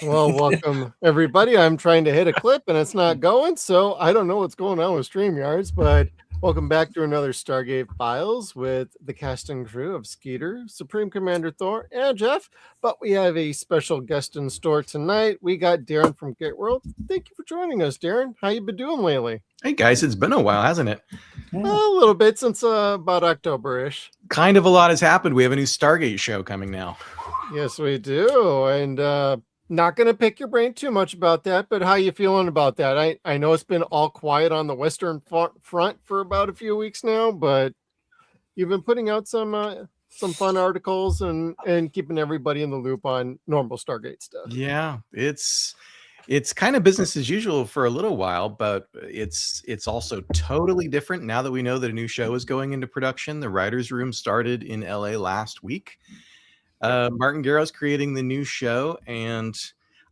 Well, welcome everybody. I'm trying to hit a clip and it's not going, so I don't know what's going on with StreamYards, but welcome back to another Stargate Files with the cast and crew of Skeeter, Supreme Commander Thor, and Jeff. But we have a special guest in store tonight. We got Darren from Gateworld. Thank you for joining us, Darren. How you been doing lately? Hey guys, it's been a while, hasn't it? A little bit since about October-ish. Kind of a lot has happened. We have a new Stargate show coming now. Yes, we do. And not going to pick your brain too much about that, but how you feeling about that? I know it's been all quiet on the Western front for about a few weeks now, but you've been putting out some fun articles and keeping everybody in the loop on normal Stargate stuff. Yeah, it's kind of business as usual for a little while, but it's also totally different now that we know that a new show is going into production. The writers' room started in LA last week. Martin Garrow's creating the new show, and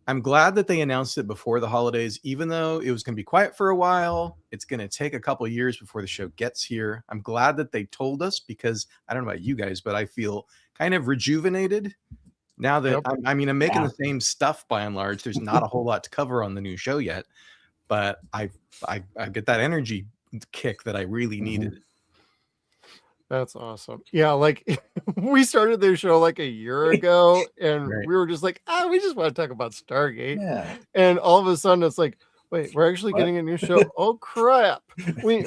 I'm glad that they announced it before the holidays, even though it was going to be quiet for a while. It's going to take a couple of years before the show gets here. I'm glad that they told us because I don't know about you guys, but I feel kind of rejuvenated now that I'm making the same stuff by and large. There's not a whole lot to cover on the new show yet, but I get that energy kick that I really needed. That's awesome. Yeah, like we started their show like a year ago and we were just like, we just want to talk about Stargate. Yeah. And all of a sudden it's like, wait, we're actually getting a new show. Oh crap. We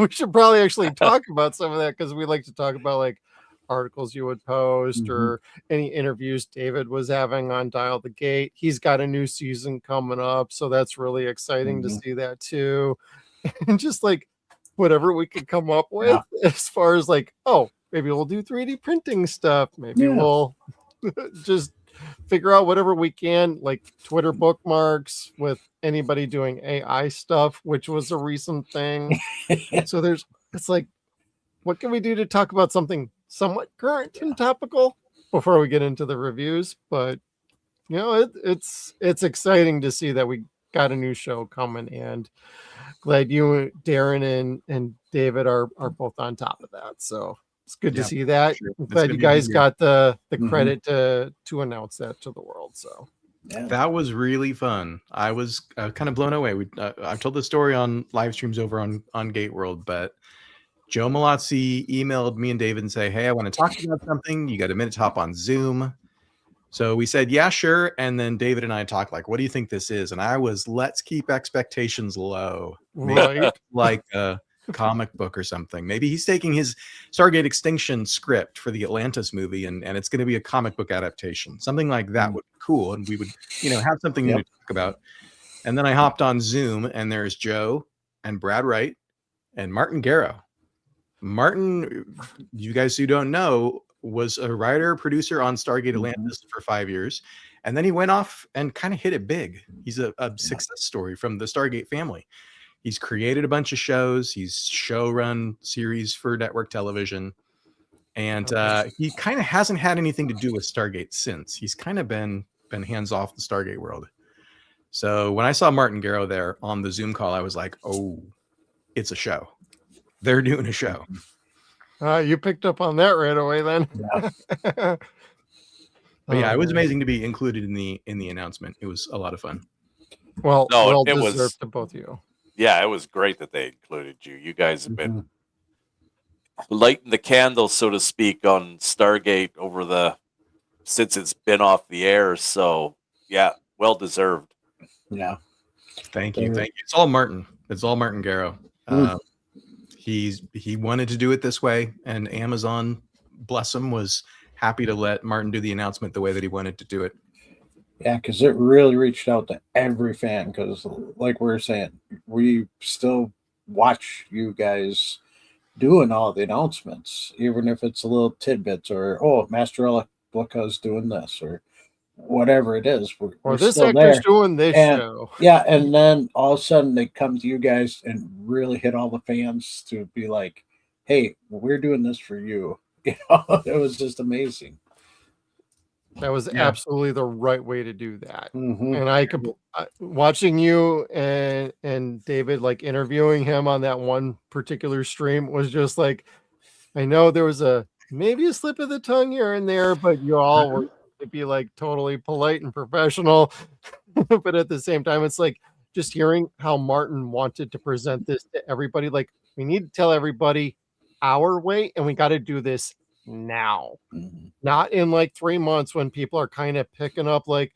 should probably actually talk about some of that because we like to talk about like articles you would post or any interviews David was having on Dial the Gate. He's got a new season coming up, so that's really exciting to see that too. And just like whatever we could come up with as far as like, maybe we'll do 3D printing stuff. Maybe we'll just figure out whatever we can, like Twitter bookmarks with anybody doing AI stuff, which was a recent thing. So it's like, what can we do to talk about something somewhat current and topical before we get into the reviews? But you know, it's exciting to see that we got a new show coming, and glad you, Darren, and David are both on top of that. So it's good to see that. Sure. I'm glad you guys got the credit to announce that to the world. So that was really fun. I was kind of blown away. I've told the story on live streams over on Gateworld, but Joe Malazzi emailed me and David and say, hey, I want to talk to you about something. You got a minute to hop on Zoom? So we said, yeah, sure. And then David and I talked like, what do you think this is? And I was, let's keep expectations low. Right. Like a comic book or something. Maybe he's taking his Stargate Extinction script for the Atlantis movie, and it's going to be a comic book adaptation. Something like that would be cool, and we would, have something new to talk about. And then I hopped on Zoom, and there's Joe and Brad Wright and Martin Garrow. Martin, you guys who don't know, was a writer, producer on Stargate Atlantis for 5 years. And then he went off and kind of hit it big. He's a success story from the Stargate family. He's created a bunch of shows. He's showrun series for network television. And he kind of hasn't had anything to do with Stargate since. He's kind of been hands off the Stargate world. So when I saw Martin Garrow there on the Zoom call, I was like, oh, it's a show. They're doing a show. You picked up on that right away then. Yeah. But yeah, it was amazing to be included in the announcement. It was a lot of fun. Well, well deserved to both of you. Yeah, it was great that they included you. You guys have been lighting the candle, so to speak, on Stargate since it's been off the air. So yeah, well deserved. Yeah. Thank you. It's all Martin. It's all Martin Garrow. He wanted to do it this way, and Amazon, bless him, was happy to let Martin do the announcement the way that he wanted to do it. Yeah, because it really reached out to every fan. Because, like we were saying, we still watch you guys doing all the announcements, even if it's a little tidbits or Master Electrica's doing this or whatever it is. Or this actor's doing this show. Yeah, and then all of a sudden they come to you guys and really hit all the fans to be like, "Hey, we're doing this for you." It was just amazing. That was absolutely the right way to do that. And I could watching you and David like interviewing him on that one particular stream was just like, I know there was maybe a slip of the tongue here and there, but you all were to be like totally polite and professional. But at the same time, it's like just hearing how Martin wanted to present this to everybody. Like, we need to tell everybody our way, and we got to do this now, not in like 3 months when people are kind of picking up like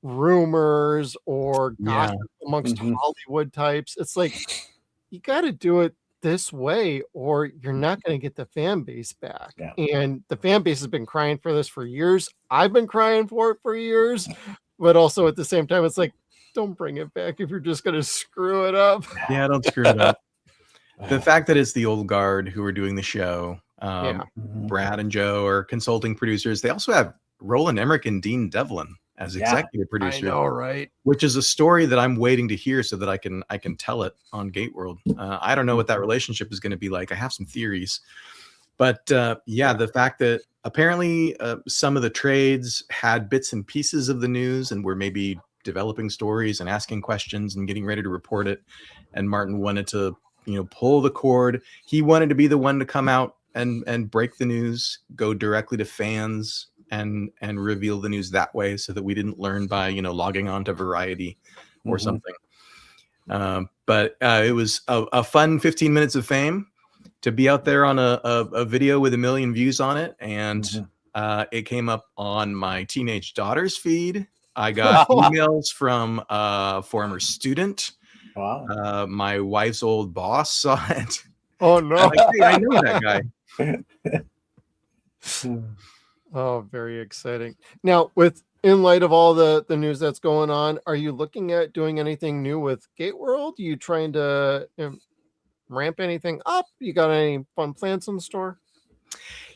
rumors or gossip amongst Hollywood types. It's like, you got to do it this way or you're not going to get the fan base back. And the fan base has been crying for this for years. I've been crying for it for years, but also at the same time, it's like, don't bring it back if you're just going to screw it up. Yeah, don't screw it up. The fact that it's the old guard who are doing the show, Brad and Joe are consulting producers. They also have Roland Emmerich and Dean Devlin as executive producers. I know, right? Which is a story that I'm waiting to hear so that I can tell it on Gateworld. I don't know what that relationship is going to be like. I have some theories, but the fact that apparently some of the trades had bits and pieces of the news and were maybe developing stories and asking questions and getting ready to report it, and Martin wanted to pull the cord. He wanted to be the one to come out and break the news, go directly to fans and reveal the news that way, so that we didn't learn by logging on to Variety or something. But it was a fun 15 minutes of fame to be out there on a video with 1 million views on it, and it came up on my teenage daughter's feed. I got emails from a former student. Wow. My wife's old boss saw it. Oh no! Like, hey, I know that guy. Oh, very exciting. Now, in light of all the news that's going on, are you looking at doing anything new with Gateworld? Are you trying to ramp anything up? You got any fun plans in store?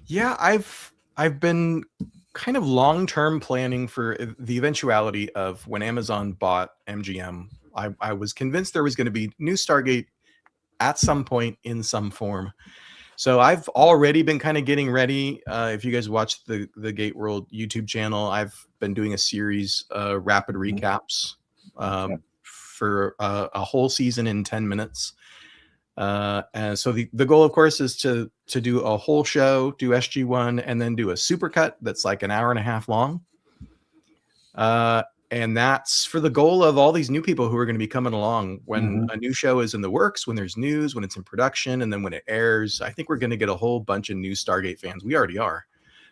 Yeah, I've been kind of long-term planning for the eventuality of when Amazon bought MGM. I was convinced there was going to be new Stargate at some point in some form. So I've already been kind of getting ready. If you guys watch the Gateworld YouTube channel, I've been doing a series, rapid recaps for a whole season in 10 minutes. And so the goal, of course, is to do a whole show, do SG1, and then do a supercut that's like an hour and a half long. And that's for the goal of all these new people who are going to be coming along when a new show is in the works, when there's news, when it's in production, and then when it airs. I think we're going to get a whole bunch of new Stargate fans. We already are,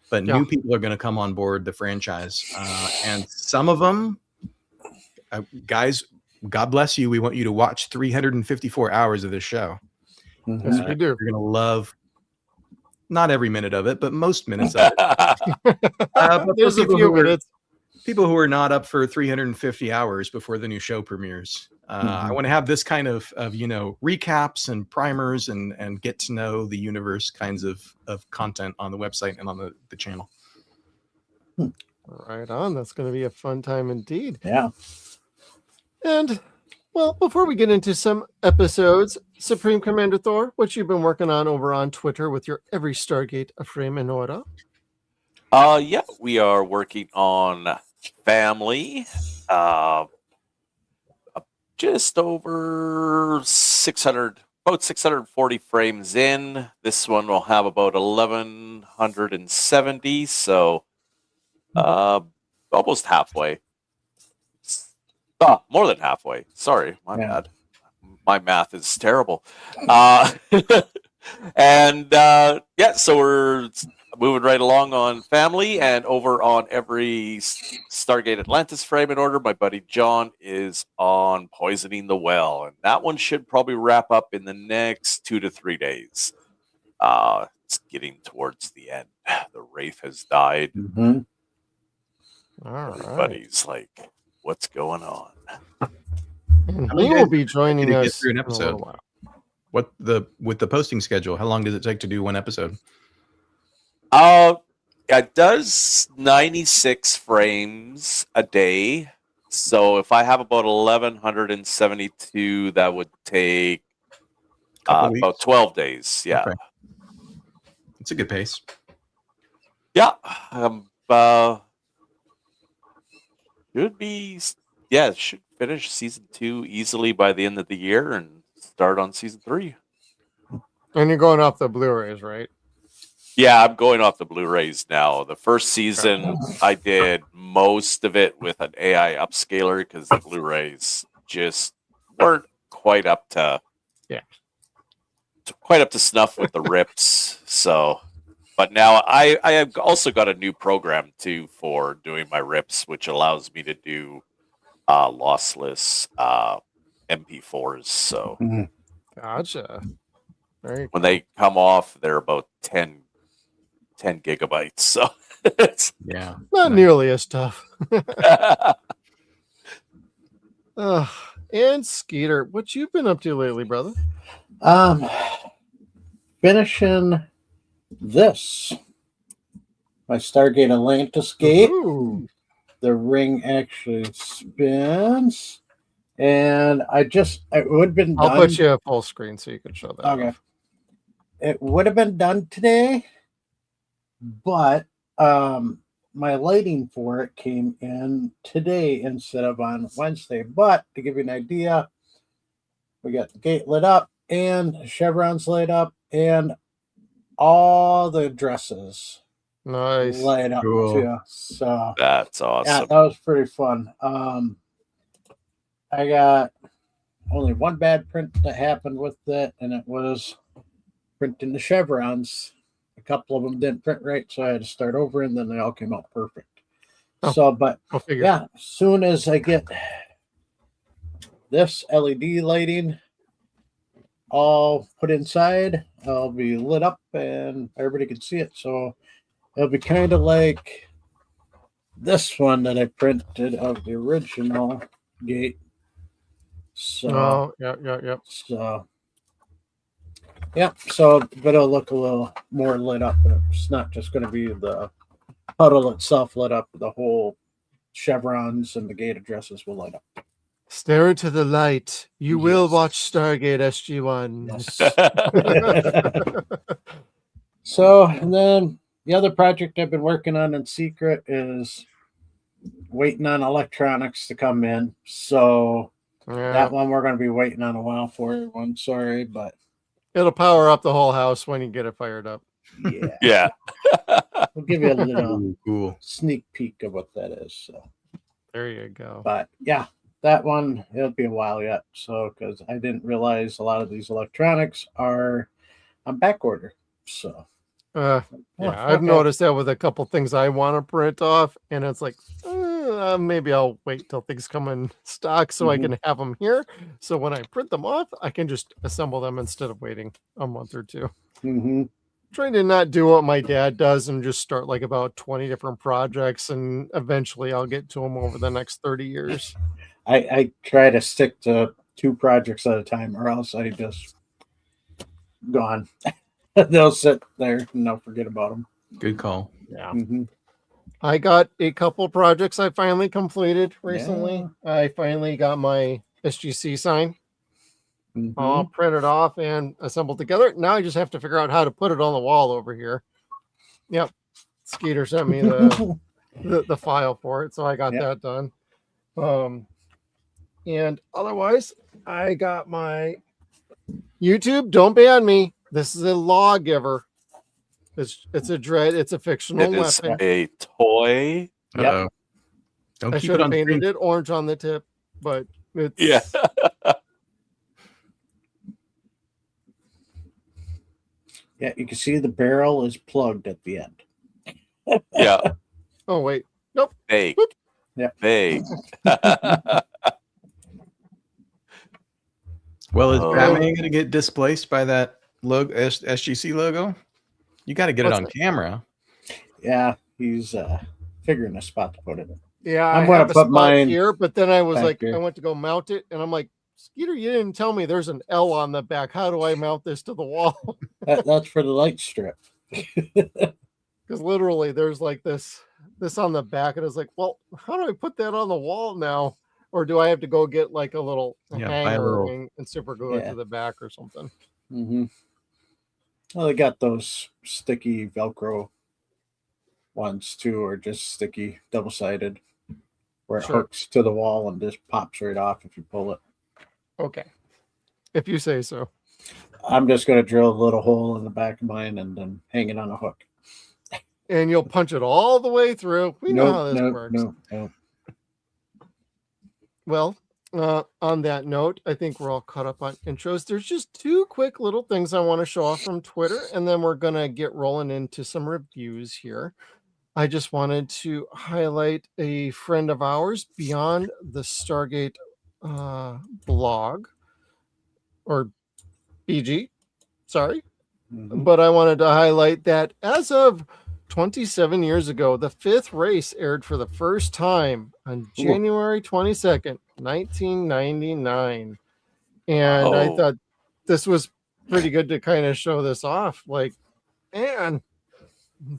but new people are going to come on board the franchise. And some of them, guys, God bless you. We want you to watch 354 hours of this show. Yes, we do. You're going to love not every minute of it, but most minutes of it. But There's a few minutes. People who are not up for 350 hours before the new show premieres. I want to have this kind of recaps and primers and get to know the universe kinds of content on the website and on the channel. Right on. That's going to be a fun time indeed. Yeah. And, well, before we get into some episodes, Supreme Commander Thor, what you've been working on over on Twitter with your Every Stargate a Frame in Order? Yeah, we are working on Family. Just over 600, about 640 frames in. This one will have about 1,170, so almost halfway. More than halfway. Sorry, my bad. My math is terrible. And so we're moving right along on Family, and over on every Stargate Atlantis frame in order, my buddy John is on Poisoning the Well, and that one should probably wrap up in the next 2 to 3 days. It's getting towards the end. The Wraith has died. Everybody's like, what's going on? And he will be joining us through an episode. With the posting schedule, how long does it take to do one episode? It does 96 frames a day. So if I have about 1,172, that would take about 12 days. Yeah. Okay. It's a good pace. Yeah. Should finish season 2 easily by the end of the year and start on season 3. And you're going off the Blu-rays, right? Yeah, I'm going off the Blu-rays now. The first season, I did most of it with an AI upscaler because the Blu-rays just weren't quite up to snuff with the rips. So, but now I have also got a new program too for doing my rips, which allows me to do lossless MP4s. So, gotcha. When they come off, they're about 10 gigabytes. So it's not nearly as tough. And Skeeter, what you been up to lately, brother? Finishing this. My Stargate Atlantis gate. Ooh. The ring actually spins. And it would have been done. I'll put you a full screen so you can show that. Okay. It would have been done today, but my lighting for it came in today instead of on Wednesday. But to give you an idea, we got the gate lit up and chevrons lit up and all the dresses light up too. So that's awesome. Yeah, that was pretty fun. I got only one bad print that happened with it, and it was printing the chevrons. A couple of them didn't print right, so I had to start over, and then they all came out perfect. As soon as I get this LED lighting all put inside, I'll be lit up and everybody can see it. So it'll be kind of like this one that I printed of the original gate. So, but it'll look a little more lit up. It's not just going to be the puddle itself lit up. The whole chevrons and the gate addresses will light up. Stare into the light. You will watch Stargate SG-1. Yes. So, and then the other project I've been working on in secret is waiting on electronics to come in. So that one we're going to be waiting on a while for. I'm sorry, but it'll power up the whole house when you get it fired up. Yeah. We'll give you a little sneak peek of what that is. So there you go. But yeah, that one, it'll be a while yet. So, because I didn't realize a lot of these electronics are on back order. So I've noticed that with a couple things I want to print off, and it's like, maybe I'll wait till things come in stock so I can have them here. So when I print them off, I can just assemble them instead of waiting a month or two. Trying to not do what my dad does and just start like about 20 different projects, and eventually I'll get to them over the next 30 years. I try to stick to 2 projects at a time, or else I just gone. They'll sit there and I'll forget about them. Good call. Yeah. I got a couple projects I finally completed recently. Yeah. I finally got my SGC sign all printed off and assembled together. Now I just have to figure out how to put it on the wall over here. Yep. Skeeter sent me the file for it, so I got that done. And otherwise, I got my YouTube. Don't ban me. This is a lawgiver. It's a dread. It's a fictional weapon. A toy. Yep. I should have painted it orange on the tip, but it's yeah. You can see the barrel is plugged at the end. Yeah. Oh wait. Nope. Fake. Yeah. Fake. Well, is Batman going to get displaced by that logo, SGC logo? You got to get it on camera. Yeah, he's figuring a spot to put it in. Yeah, I'm going to put mine here, but then I was like, I went to go mount it, and I'm like, Skeeter, you didn't tell me there's an L on the back. How do I mount this to the wall? That's for the light strip. Because literally, there's like this on the back, and I was like, well, how do I put that on the wall now? Or do I have to go get like a little hanger and super glue it to the back or something? Well, they got those sticky Velcro ones too, or just sticky double-sided, where it hooks to the wall and just pops right off if you pull it. Okay, if you say so. I'm just going to drill a little hole in the back of mine and then hang it on a hook. And you'll punch it all the way through. We know how this works. No. Well, on that note, I think we're all caught up on intros. There's just 2 quick little things I want to show off from Twitter, and then we're going to get rolling into some reviews here. I just wanted to highlight a friend of ours, Beyond the Stargate blog, or BG, sorry. But I wanted to highlight that as of 27 years ago, the 5th race aired for the first time on January 22nd, 1999. And I thought this was pretty good to kind of show this off. Like, man,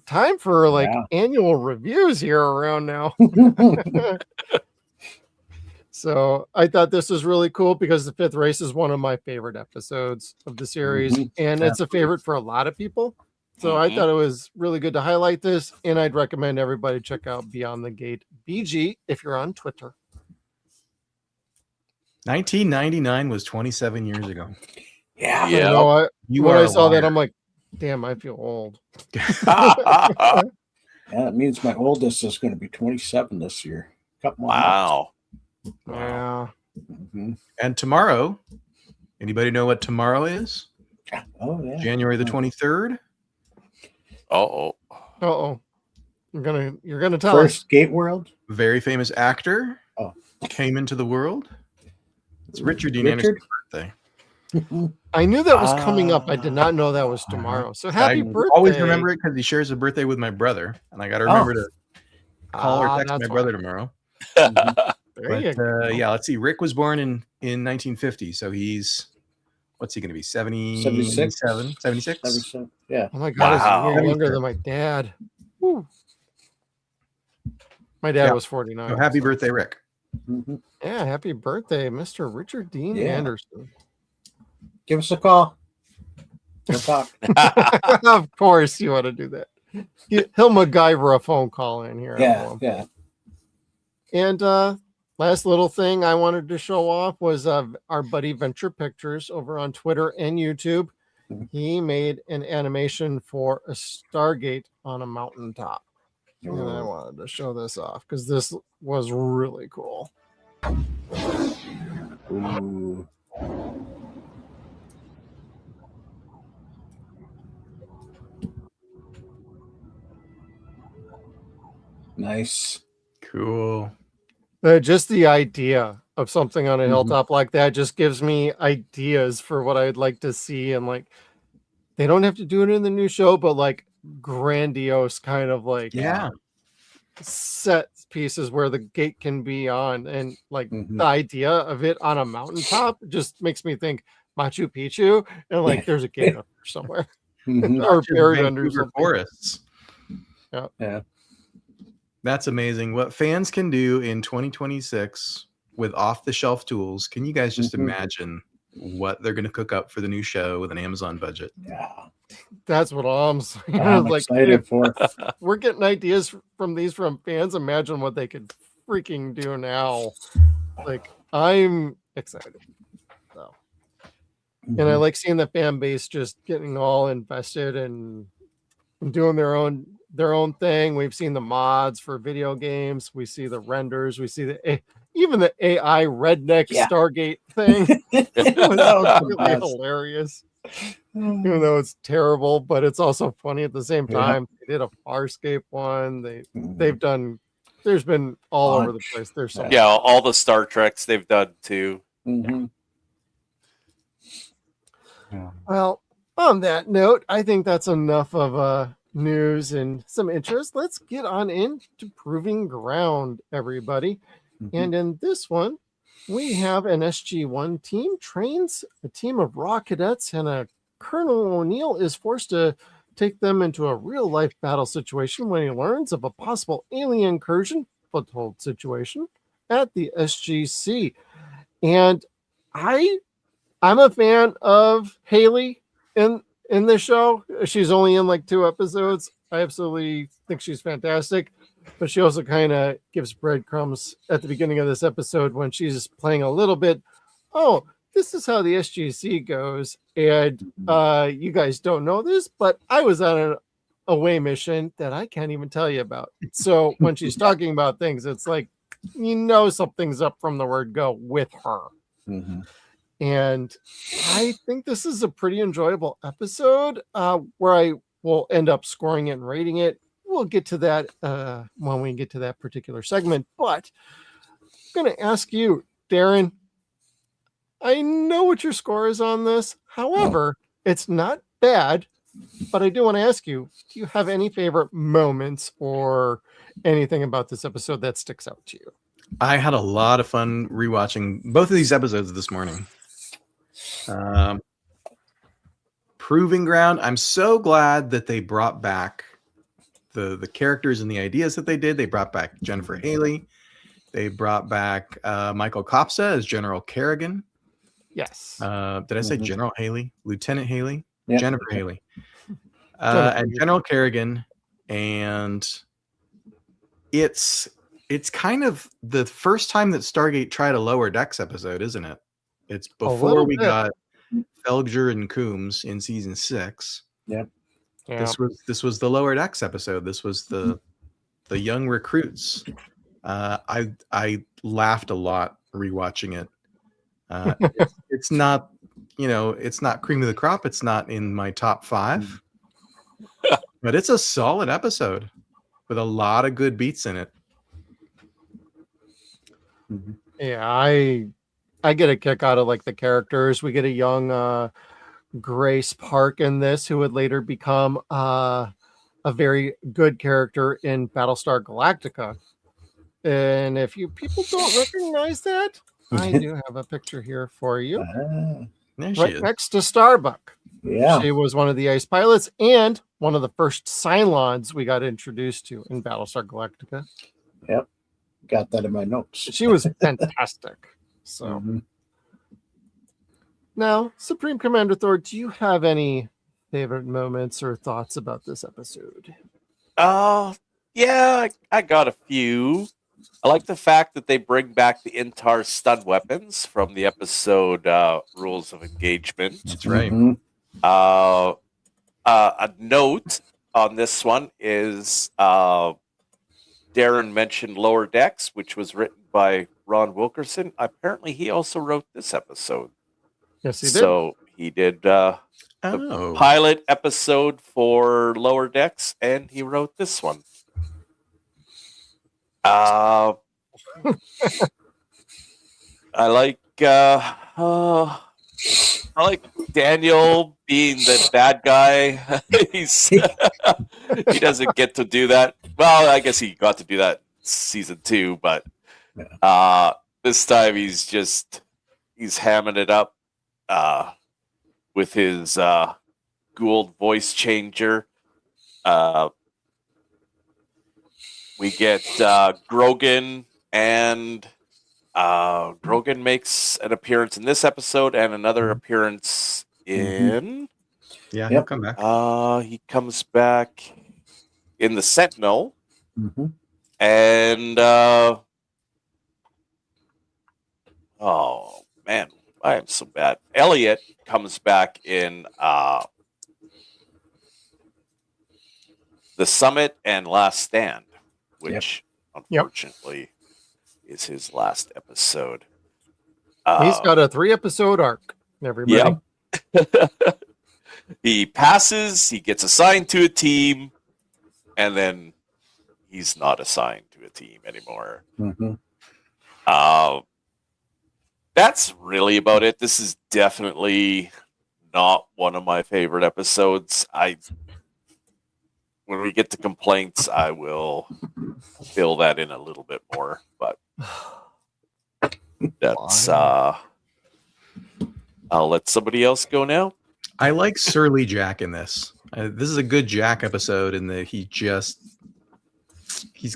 time for like annual reviews here around now. So I thought this was really cool because the 5th race is one of my favorite episodes of the series. And it's a favorite for a lot of people. So I thought it was really good to highlight this, and I'd recommend everybody check out Beyond the Gate BG if you're on Twitter. 1999 was 27 years ago. Yeah. You know, when I saw that, I'm like, damn, I feel old. Yeah, that means my oldest is going to be 27 this year. Wow. Yeah. And tomorrow, anybody know what tomorrow is? Oh, yeah. January the 23rd. You're gonna tell First Gateworld. Very famous actor came into the world. It's Richard Dean Anderson's birthday. I knew that was coming up. I did not know that was tomorrow. So happy birthday! Always remember it because he shares a birthday with my brother, and I got to remember to call or text my brother tomorrow. Yeah, let's see. Rick was born in 1950, so he's what's he going to be? 76? 76? Yeah. Oh my God, he's a year younger than my dad. Woo. My dad was 49. So happy birthday, Rick. Yeah, happy birthday, Mr. Richard Dean Anderson. Give us a call. We'll talk. Of course you want to do that. He'll MacGyver a phone call in here. Yeah. And last little thing I wanted to show off was our buddy Venture Pictures over on Twitter and YouTube. He made an animation for a Stargate on a mountaintop. And I wanted to show this off because this was really cool. Ooh. Nice. Cool. Just the idea of something on a hilltop like that just gives me ideas for what I'd like to see. And like, they don't have to do it in the new show, but like grandiose kind of like set pieces where the gate can be on, and like the idea of it on a mountaintop just makes me think Machu Picchu, and like there's a gate up there somewhere or buried under something. Forests. Yeah. That's amazing. What fans can do in 2026 with off-the-shelf tools. Can you guys just imagine what they're going to cook up for the new show with an Amazon budget? Yeah. That's what I'm saying. I'm like, excited for. We're getting ideas from fans. Imagine what they could freaking do now. Like, I'm excited. So, and I like seeing the fan base just getting all invested and doing their own thing. We've seen the mods for video games. We see the renders. We see even the AI redneck Stargate thing. It was really hilarious. Even though it's terrible, but it's also funny at the same time. They did a Farscape one. They've done. There's been all over the place. There's some. Yeah, all the Star Treks they've done too. Well, on that note, I think that's enough of news and some interest. Let's get on into Proving Ground, everybody. And in this one, we have an SG-1 team trains a team of raw cadets, and a Colonel O'Neill is forced to take them into a real-life battle situation when he learns of a possible alien incursion, foothold situation, at the SGC. And I'm a fan of Haley in the show. She's only in like 2 episodes. I absolutely think she's fantastic. But she also kind of gives breadcrumbs at the beginning of this episode when she's playing a little bit. Oh, this is how the SGC goes. And you guys don't know this, but I was on an away mission that I can't even tell you about. So when she's talking about things, it's like, something's up from the word go with her. And I think this is a pretty enjoyable episode where I will end up scoring it and rating it. We'll get to that when we get to that particular segment. But I'm going to ask you, Darren, I know what your score is on this. However, it's not bad. But I do want to ask you, do you have any favorite moments or anything about this episode that sticks out to you? I had a lot of fun rewatching both of these episodes this morning. Proving Ground. I'm so glad that they brought back the characters and the ideas that they did. They brought back Jennifer Haley. They brought back Michael Kopsa as General Kerrigan. Yes. Did I say General Haley? Lieutenant Haley? Yep. Jennifer Haley. And General Kerrigan. And it's kind of the first time that Stargate tried a Lower Decks episode, isn't it? It's before we got Felger and Coombs in season 6. Yep. Yeah. This was the Lower Decks episode. This was the young recruits. I laughed a lot rewatching it. It's not, it's not cream of the crop. It's not in my top 5, but it's a solid episode with a lot of good beats in it. Yeah, I get a kick out of like the characters. We get a young Grace Park in this, who would later become a very good character in Battlestar Galactica. And if you people don't recognize that, I do have a picture here for you. Right next to Starbuck. Yeah. She was one of the ice pilots and one of the first Cylons we got introduced to in Battlestar Galactica. Yep. Got that in my notes. She was fantastic. So now, Supreme Commander Thor, do you have any favorite moments or thoughts about this episode? Yeah, I got a few. I like the fact that they bring back the Intar stun weapons from the episode Rules of Engagement. That's right. A note on this one is Darren mentioned Lower Decks, which was written by Ron Wilkerson. Apparently, he also wrote this episode. Yes, he did. So he did the pilot episode for Lower Decks, and he wrote this one. I like Daniel being the bad guy. He doesn't get to do that. Well, I guess he got to do that season 2, but this time he's hamming it up with his Gould voice changer. We get Grogan, and Grogan makes an appearance in this episode and another appearance in... Yeah, he'll come back. He comes back in the Sentinel. Mm-hmm. And oh man, I am so bad. Elliot comes back in The Summit and Last Stand, which unfortunately is his last episode. He's got a 3-episode arc, everybody. Yep. He passes, he gets assigned to a team, and then he's not assigned to a team anymore. Mm-hmm. That's really about it. This is definitely not one of my favorite episodes. When we get to complaints, I will fill that in a little bit more, but that's I'll let somebody else go now. I like Surly Jack in this. This is a good Jack episode in that he's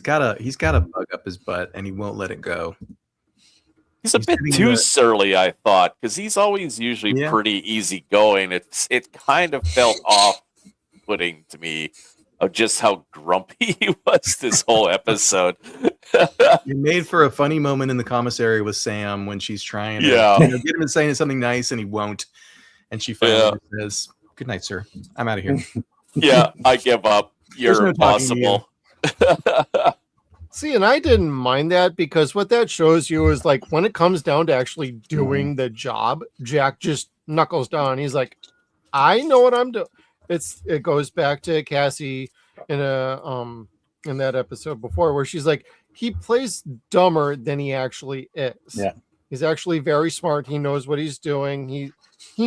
got a bug up his butt and he won't let it go. He's a bit too surly, I thought, because he's always usually pretty easygoing. It kind of felt off-putting to me of just how grumpy he was this whole episode. It made for a funny moment in the commissary with Sam when she's trying to get him to say something nice and he won't. And she finally says, "Good night, sir. I'm out of here." Yeah, I give up. You're impossible. See, and I didn't mind that because what that shows you is like when it comes down to actually doing the job, Jack just knuckles down. He's like, I know what I'm doing. It goes back to Cassie in that episode before where she's like, he plays dumber than he actually is. Yeah. He's actually very smart. He knows what he's doing. He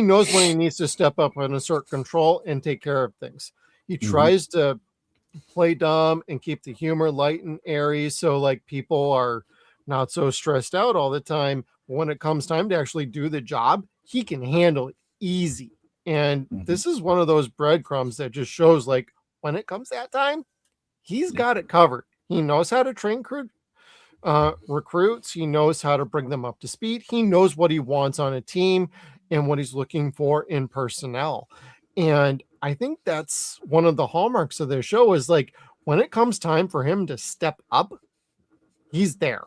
knows when he needs to step up and assert control and take care of things. He tries to play dumb and keep the humor light and airy so like people are not so stressed out all the time. When it comes time to actually do the job, he can handle it easy. And this is one of those breadcrumbs that just shows like when it comes that time, he's got it covered. He knows how to train recruits. He knows how to bring them up to speed. He knows what he wants on a team and what he's looking for in personnel. And I think that's one of the hallmarks of their show is like when it comes time for him to step up, he's there.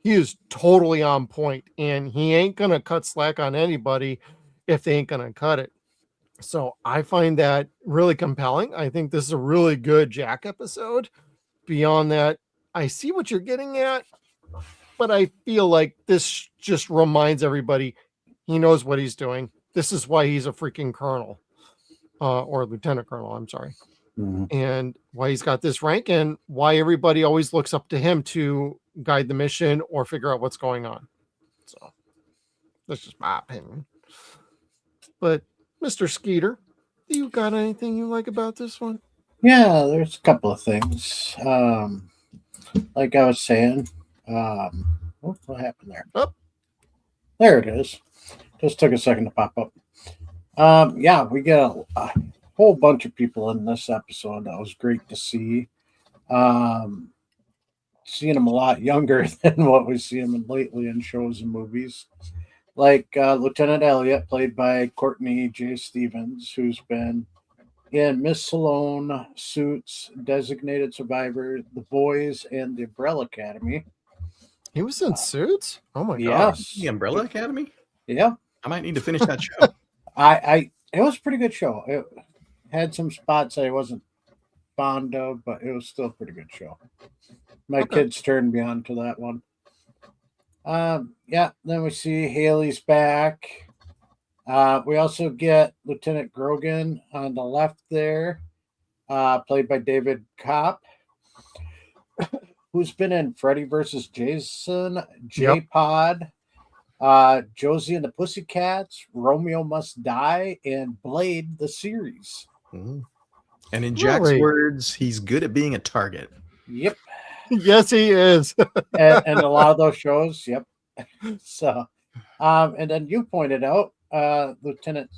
He is totally on point and he ain't going to cut slack on anybody if they ain't going to cut it. So I find that really compelling. I think this is a really good Jack episode. Beyond that, I see what you're getting at, but I feel like this just reminds everybody he knows what he's doing. This is why he's a freaking colonel. Or lieutenant colonel, I'm sorry. And why he's got this rank and why everybody always looks up to him to guide the mission or figure out what's going on. So that's just my opinion. But Mr. Skeeter, do you got anything you like about this one? Yeah, there's a couple of things. Like I was saying, what happened there? Oh. There it is. Just took a second to pop up. Yeah, we get a whole bunch of people in this episode. That was great to see. Seeing them a lot younger than what we see them lately in shows and movies. Like Lieutenant Elliot, played by Courtney J. Stevens, who's been in Miss Salone, Suits, Designated Survivor, The Boys, and The Umbrella Academy. He was in Suits? Oh my gosh. The Umbrella Academy? Yeah. I might need to finish that show. It was a pretty good show. It had some spots I wasn't fond of, but it was still a pretty good show. My kids turned me on to that one. Yeah, then we see Haley's back. We also get Lieutenant Grogan on the left there, played by David Kopp, who's been in Freddy versus Jason, Yep. J-Pod, Josie and the Pussycats, Romeo Must Die, and Blade, the series. And in Jack's words, he's good at being a target. Yep. Yes, he is. and a lot of those shows, yep. So, and then you pointed out Lieutenant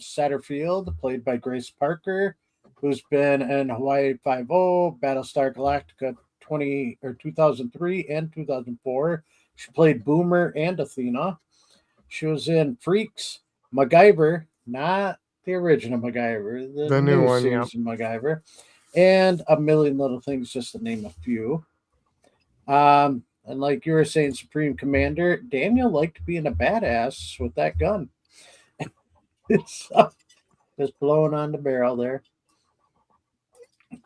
Satterfield, played by Grace Parker, who's been in Hawaii 5-0, Battlestar Galactica 2003 and 2004. She played Boomer and Athena. She was in Freaks, MacGyver, not the original MacGyver, the new one, series of MacGyver, and A Million Little Things, just to name a few. And like you were saying, Supreme Commander, Daniel liked being a badass with that gun. Just blowing on the barrel there.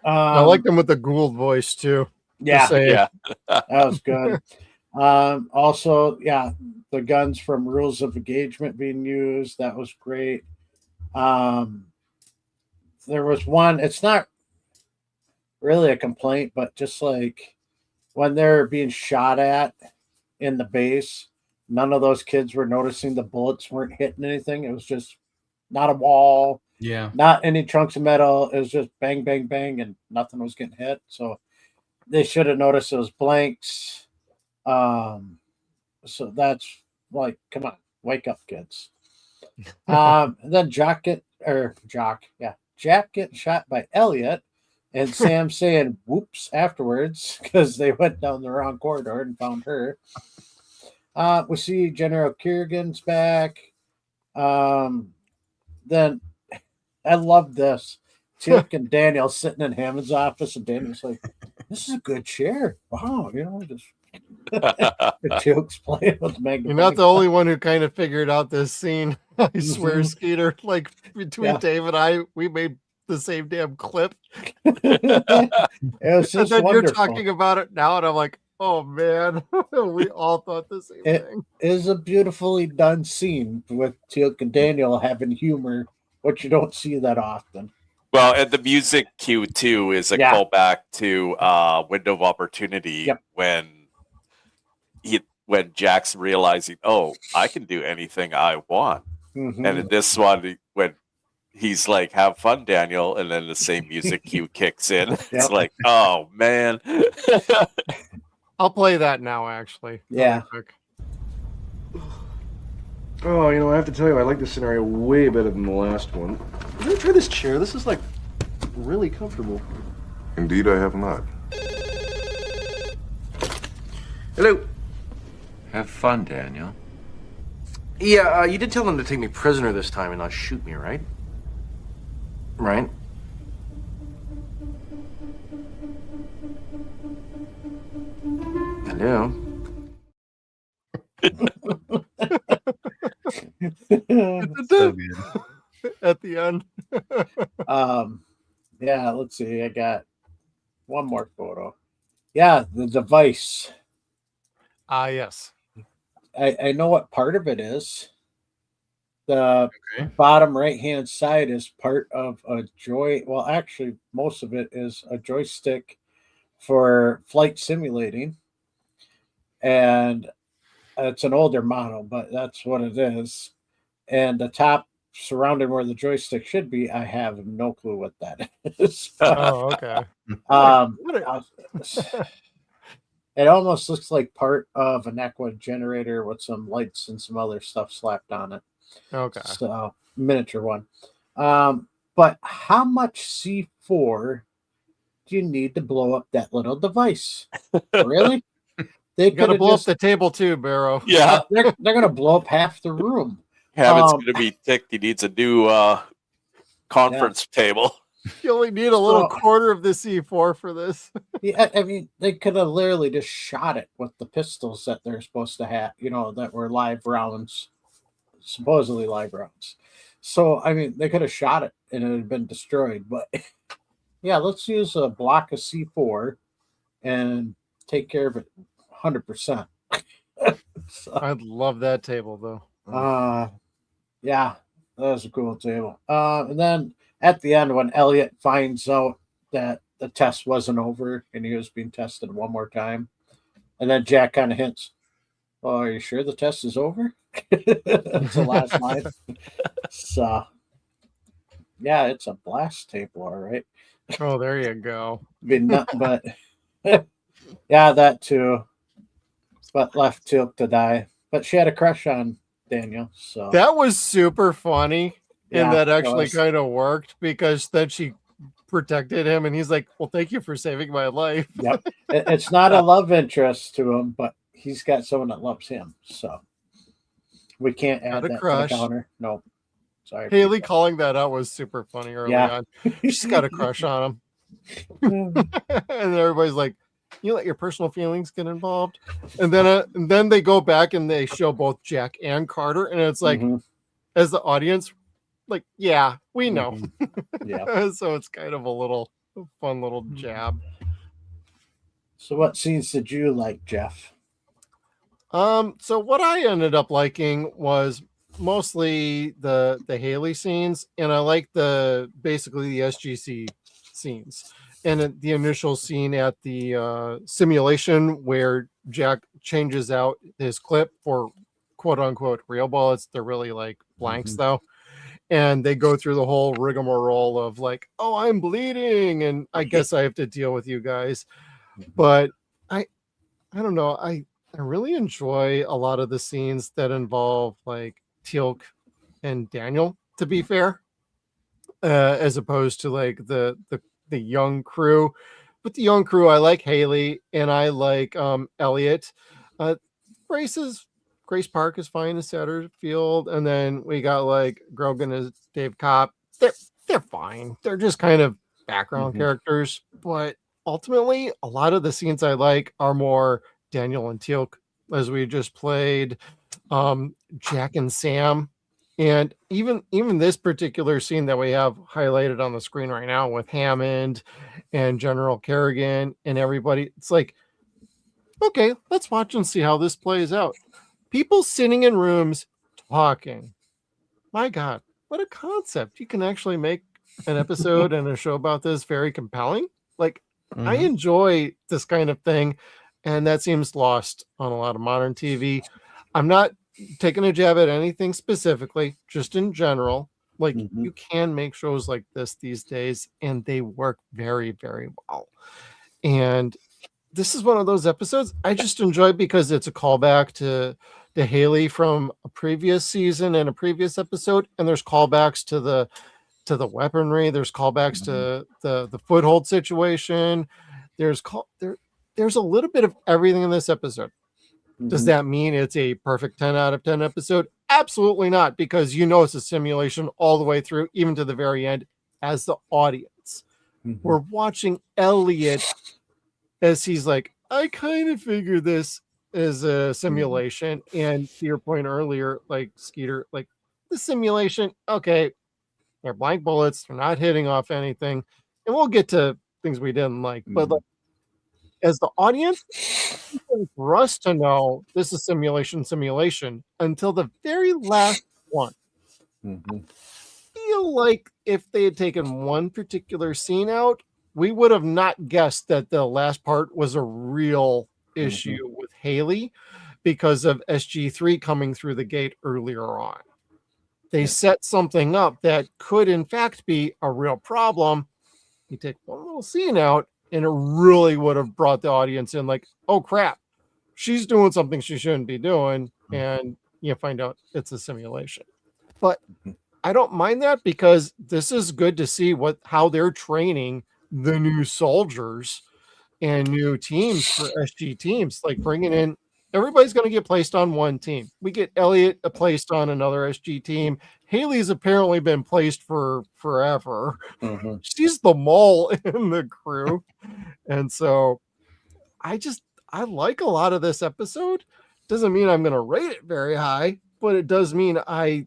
I liked him with the Gould voice too. Yeah, that was good. Also, yeah, the guns from Rules of Engagement being used, that was great. There was one, it's not really a complaint, but just like when they're being shot at in the base, none of those kids were noticing the bullets weren't hitting anything. It was just not a wall, not any chunks of metal. It was just bang, bang, bang, and nothing was getting hit. So they should have noticed those blanks. So that's like, come on, wake up, kids. Then Jack getting shot by Elliot, and Sam saying whoops afterwards because they went down the wrong corridor and found her. We see General Kerrigan's back. Then I love this. Teal'c and Daniel sitting in Hammond's office, and Daniel's like, "This is a good chair. Wow, just." Teal'c's playing with the magnet. You're not the only one who kind of figured out this scene. I swear, Skeeter. Like between Dave and I, we made the same damn clip. It was just and then wonderful. You're talking about it now, and I'm like, oh man, we all thought the same thing. It is a beautifully done scene with Teal'c and Daniel having humor, which you don't see that often. Well, and the music cue too is a callback to Window of Opportunity when Jack's realizing, oh, I can do anything I want. And in this one, when he's like, have fun, Daniel, and then the same music cue kicks in. It's like, oh man. I'll play that now, actually. Yeah. Oh, I have to tell you, I like this scenario way better than the last one. Did you try this chair? This is like really comfortable. Indeed, I have not. Hello. Have fun, Daniel. Yeah, you did tell them to take me prisoner this time and not shoot me, right? Right? Hello. So good. At the end. Yeah, let's see. I got one more photo. Yeah, the device. Yes. I know what part of it is. The bottom right-hand side is part of a well, actually, most of it is a joystick for flight simulating. And it's an older model, but that's what it is. And the top surrounding where the joystick should be, I have no clue what that is. Oh, okay. It almost looks like part of an aqua generator with some lights and some other stuff slapped on it. Okay. So miniature one. But how much C4 do you need to blow up that little device? Really? They got to blow up the table too, Barrow. Yeah. They're going to blow up half the room. Hammond's going to be ticked. He needs a new conference table. You only need a little quarter of the C4 for this. Yeah, I mean, they could have literally just shot it with the pistols that they're supposed to have, that were live rounds, supposedly live rounds. So, I mean, they could have shot it and it had been destroyed. But yeah, let's use a block of C4 and take care of it 100%. I'd love that table, though. Yeah, that was a cool table. And then at the end, when Elliot finds out that the test wasn't over and he was being tested one more time. And then Jack kind of hints, "Oh, are you sure the test is over?" It's the last line. So, yeah, it's a blast table, all right. Oh, there you go. Be nothing but, yeah, that too. But left teal'c to die. But she had a crush on Daniel, so that was super funny, and Yeah, that actually kind of worked because then she protected him, and he's like, "Well, thank you for saving my life." Yep. It's not a love interest to him, but he's got someone that loves him, so we can't add Got a that crush. to the counter. No, sorry. Haley calling that out was super funny early on. She's got a crush on him, and everybody's like, "You let your personal feelings get involved," and then they go back and they show both Jack and Carter, and it's like, as the audience, like, yeah, we know. Yeah. So it's kind of a fun little jab. So what scenes did you like, Jeff? So what I ended up liking was mostly the Haley scenes, and I like basically the SGC scenes. And the initial scene at the simulation where Jack changes out his clip for quote unquote real bullets. They're really like blanks though. And they go through the whole rigmarole of like, "Oh, I'm bleeding, and I guess I have to deal with you guys." But I don't know. I really enjoy a lot of the scenes that involve like teal'c and Daniel, to be fair, as opposed to like the young crew. But the young crew, I like Haley and I like Elliot. Grace Park is fine as Satterfield, and then we got like Grogan as Dave Kopp. They're fine. They're just kind of background characters, but ultimately, a lot of the scenes I like are more Daniel and teal'c, as we just played, Jack and Sam, and even this particular scene that we have highlighted on the screen right now with Hammond and General Kerrigan and everybody. It's like, okay, let's watch and see how this plays out. People sitting in rooms talking. My God, what a concept. You can actually make an episode and a show about this very compelling. Like, I enjoy this kind of thing, and that seems lost on a lot of modern TV. I'm not taking a jab at anything specifically, just in general. Like, you can make shows like this these days, and they work very, very well. And this is one of those episodes I just enjoy because it's a callback to Haley from a previous season and a previous episode, and there's callbacks to the weaponry. There's callbacks to the foothold situation. There's a little bit of everything in this episode. Does that mean it's a perfect 10 out of 10 episode? Absolutely not, because it's a simulation all the way through, even to the very end. As the audience, we're watching Elliot as he's like, I kind of figure this is a simulation. And to your point earlier, like Skeeter, like the simulation, okay, they're blank bullets, they're not hitting off anything. And we'll get to things we didn't like. But like, as the audience, for us to know this is simulation until the very last one. Feel like if they had taken one particular scene out, we would have not guessed that the last part was a real issue with Haley because of SG3 coming through the gate earlier on. They set something up that could in fact be a real problem. You take one little scene out and it really would have brought the audience in like, oh crap, she's doing something she shouldn't be doing. And you find out it's a simulation. But I don't mind that because this is good to see how they're training the new soldiers and new teams for SG teams, like bringing in everybody's going to get placed on one team. We get Elliot placed on another SG team. Haley's apparently been placed for forever. She's the mole in the crew. And so I like a lot of this episode. Doesn't mean I'm going to rate it very high, but it does mean I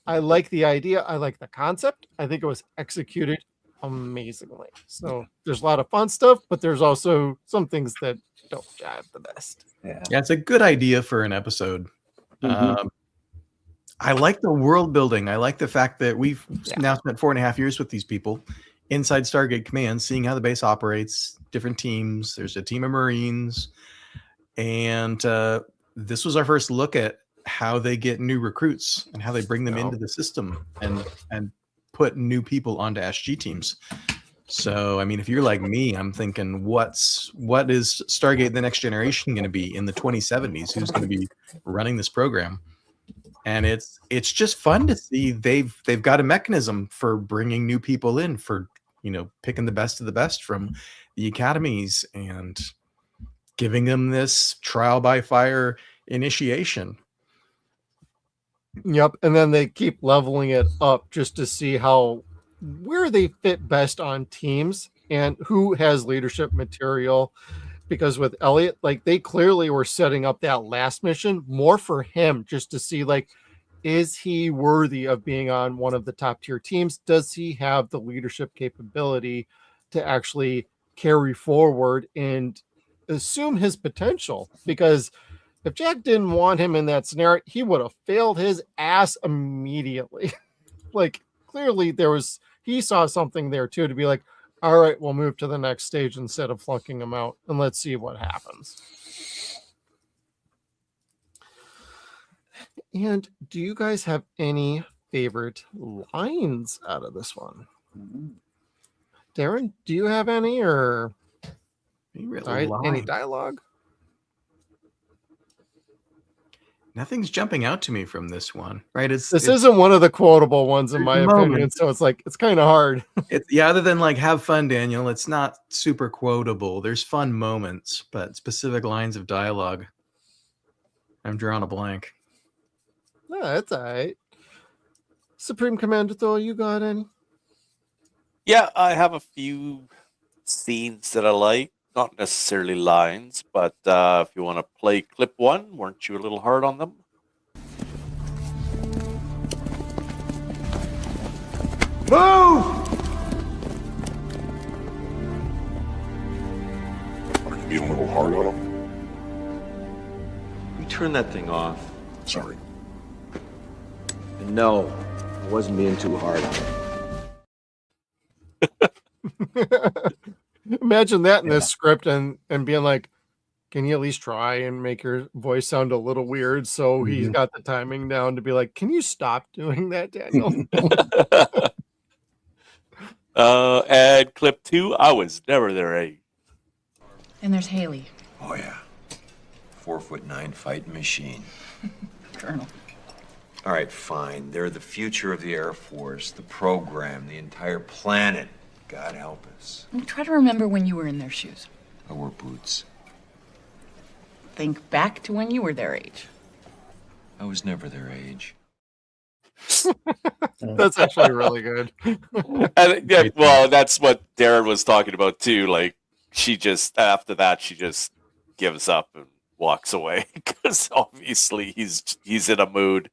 like the idea. I like the concept. I think it was executed amazingly. So there's a lot of fun stuff, but there's also some things that don't jive the best. Yeah, it's a good idea for an episode. I like the world building. I like the fact that we've now spent 4.5 years with these people, inside Stargate Command, seeing how the base operates, different teams. There's a team of Marines. And this was our first look at how they get new recruits and how they bring them into the system and put new people onto SG teams. So, I mean, if you're like me, I'm thinking, what is Stargate The Next Generation going to be in the 2070s? Who's going to be running this program? And it's just fun to see they've got a mechanism for bringing new people in, for, you know, picking the best of the best from the academies and giving them this trial by fire initiation. Yep. And then they keep leveling it up just to see where they fit best on teams and who has leadership material. Because with Elliot, like, they clearly were setting up that last mission more for him, just to see, like, is he worthy of being on one of the top tier teams? Does he have the leadership capability to actually carry forward and assume his potential? Because if Jack didn't want him in that scenario, he would have failed his ass immediately. Like, clearly he saw something there too, to be like, all right, we'll move to the next stage instead of flunking him out, and let's see what happens. And do you guys have any favorite lines out of this one? Darren, do you have any, or any dialogue? Nothing's jumping out to me from this one, right? This isn't one of the quotable ones, in my opinion, so it's like, it's kind of hard. Other than like, have fun, Daniel, it's not super quotable. There's fun moments, but specific lines of dialogue, I'm drawing a blank. No, that's all right. Supreme Commander Thor, you got any? Yeah, I have a few scenes that I like. Not necessarily lines, but if you want to play clip one, weren't you a little hard on them? Move! Are you being a little hard on him? You turn that thing off. Sorry. And no, I wasn't being too hard on him. Imagine that in this script and being like, can you at least try and make your voice sound a little weird? So he's got the timing down to be like, can you stop doing that, Daniel? And clip two, I was never their age. And there's Haley. Oh, yeah. 4'9" fighting machine. Colonel. All right, fine. They're the future of the Air Force, the program, the entire planet. God help us. Try to remember when you were in their shoes. I wore boots. Think back to when you were their age. I was never their age. That's actually really good. And, yeah, well, that's what Darren was talking about too. Like, after that, she just gives up and walks away because obviously he's in a mood.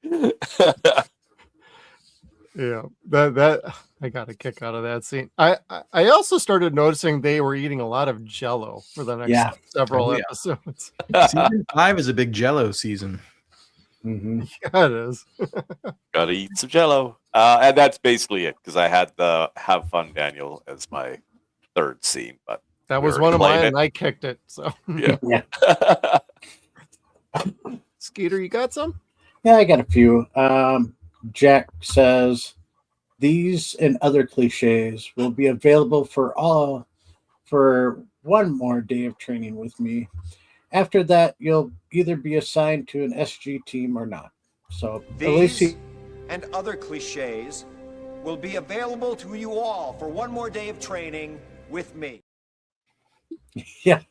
Yeah, that I got a kick out of that scene. I also started noticing they were eating a lot of Jell-O for the next several episodes. Season 5 is a big Jell-O season. Mm-hmm. Yeah, it is. Gotta eat some Jell-O, and that's basically it. Because I had the "Have Fun, Daniel" as my third scene, but that was one of mine, and I kicked it. So yeah. Skeeter, you got some? Yeah, I got a few. Jack says, these and other cliches will be available for one more day of training with me. After that, you'll either be assigned to an SG team or not. So these and other cliches will be available to you all for one more day of training with me. Yeah.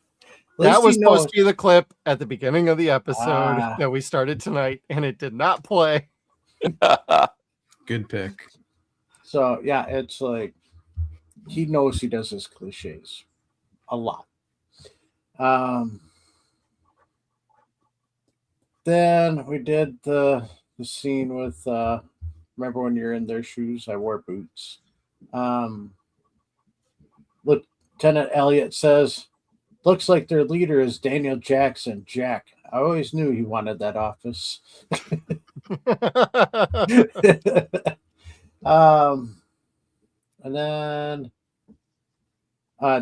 That was supposed to be the clip at the beginning of the episode that we started tonight, and it did not play. Good pick. So yeah, it's like he knows he does his cliches a lot. Then we did the scene with remember when you're in their shoes, I wore boots. Lieutenant Elliot says, looks like their leader is Daniel Jackson. Jack, I always knew he wanted that office. And then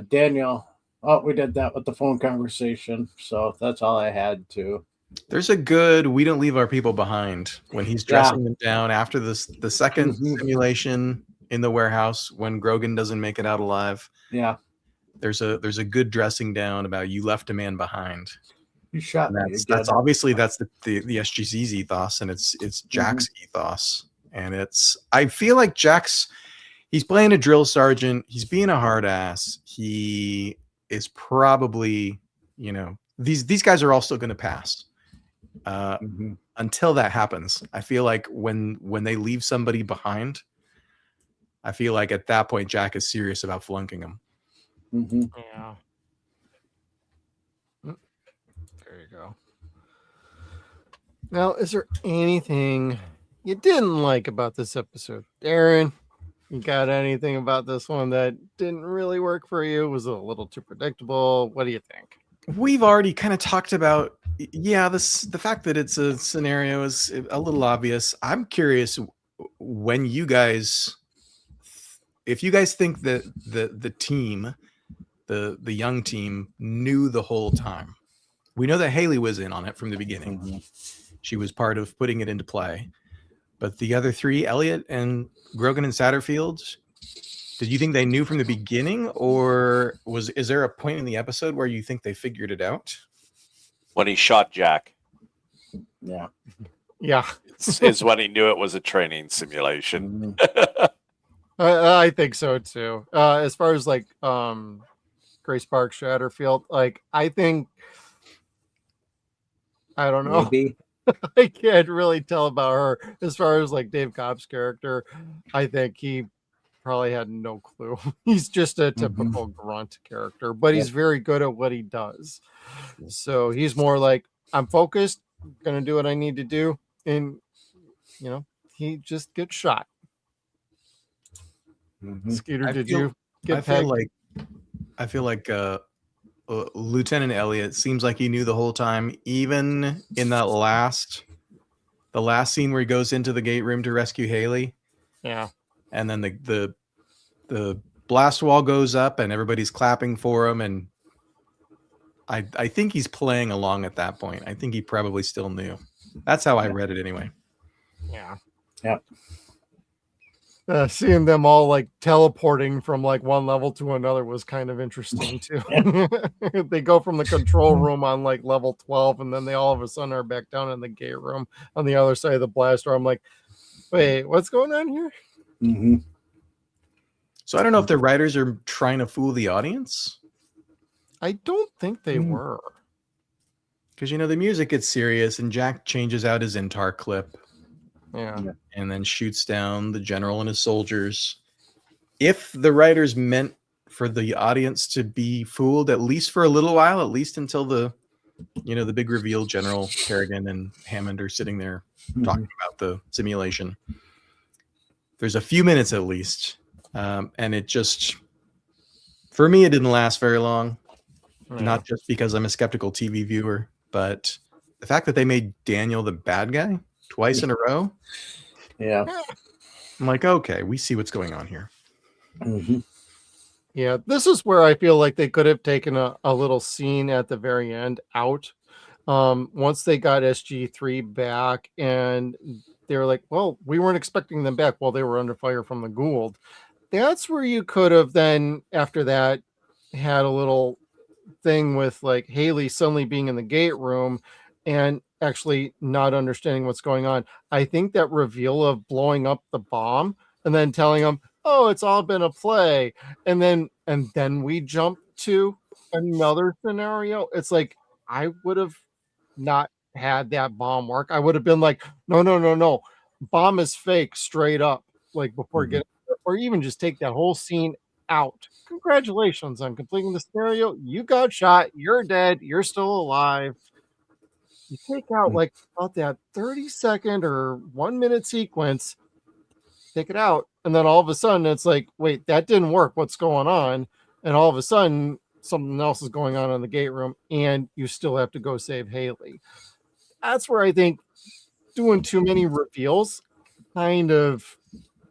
Daniel. Oh, we did that with the phone conversation. So that's all I had to. There's a good "we don't leave our people behind" when he's dressing them down after the second simulation in the warehouse when Grogan doesn't make it out alive. Yeah. There's a good dressing down about "you left a man behind." You shot me. That's obviously that's the SGC's ethos, and it's Jack's ethos. And I feel like he's playing a drill sergeant. He's being a hard ass. He is probably, these guys are all still going to pass until that happens. I feel like when they leave somebody behind, I feel like at that point, Jack is serious about flunking them. Yeah. There you go. Now, is there anything you didn't like about this episode? Darren, you got anything about this one that didn't really work for you? Was it a little too predictable? What do you think? We've already kind of talked about, the fact that it's a scenario is a little obvious. I'm curious when if you guys think that the team, the young team, knew the whole time. We know that Haley was in on it from the beginning. She was part of putting it into play. But the other three, Elliot and Grogan and Satterfield, did you think they knew from the beginning, or is there a point in the episode where you think they figured it out? When he shot Jack. Yeah. Yeah. is when he knew it was a training simulation. I think so too. As far as like Grace Park Satterfield, like I think I don't know. Maybe. I can't really tell about her. As far as like Dave Cobb's character, I think he probably had no clue. He's just a typical grunt character, but he's very good at what he does. So he's more like, I'm focused, gonna do what I need to do, and he just gets shot. Skeeter, did you get pegged? I feel like Lieutenant Elliot seems like he knew the whole time, even in that the last scene where he goes into the gate room to rescue Haley. Yeah. And then the blast wall goes up and everybody's clapping for him, and I think he's playing along at that point. I think he probably still knew. That's how I read it anyway. Yeah. Yep. Seeing them all like teleporting from like one level to another was kind of interesting too. They go from the control room on like level 12, and then they all of a sudden are back down in the gate room on the other side of the blast door. I'm like, wait, what's going on here? So I don't know if the writers are trying to fool the audience. I don't think they were. Because the music gets serious, and Jack changes out his Intar clip. Yeah. And then shoots down the general and his soldiers. If the writers meant for the audience to be fooled, at least for a little while, at least until the big reveal, General Kerrigan and Hammond are sitting there talking about the simulation. There's a few minutes at least. And it just, for me, it didn't last very long. Not just because I'm a skeptical TV viewer, but the fact that they made Daniel the bad guy twice in a row. Yeah. I'm like, okay, we see what's going on here. Yeah, this is where I feel like they could have taken a little scene at the very end out. Once they got SG3 back, and they were like, well, we weren't expecting them back while they were under fire from the Gould. That's where you could have then, after that, had a little thing with like Haley suddenly being in the gate room and actually not understanding what's going on. I think that reveal of blowing up the bomb and then telling them, oh, it's all been a play, and then we jump to another scenario. It's like I would have not had that bomb work. I would have been like, no, bomb is fake straight up, like before getting, or even just take that whole scene out. Congratulations on completing the scenario. You got shot, you're dead, you're still alive. You take out like about that 30-second or 1 minute sequence, take it out, and then all of a sudden it's like, wait, that didn't work. What's going on? And all of a sudden something else is going on in the gate room, and you still have to go save Haley. That's where I think doing too many reveals kind of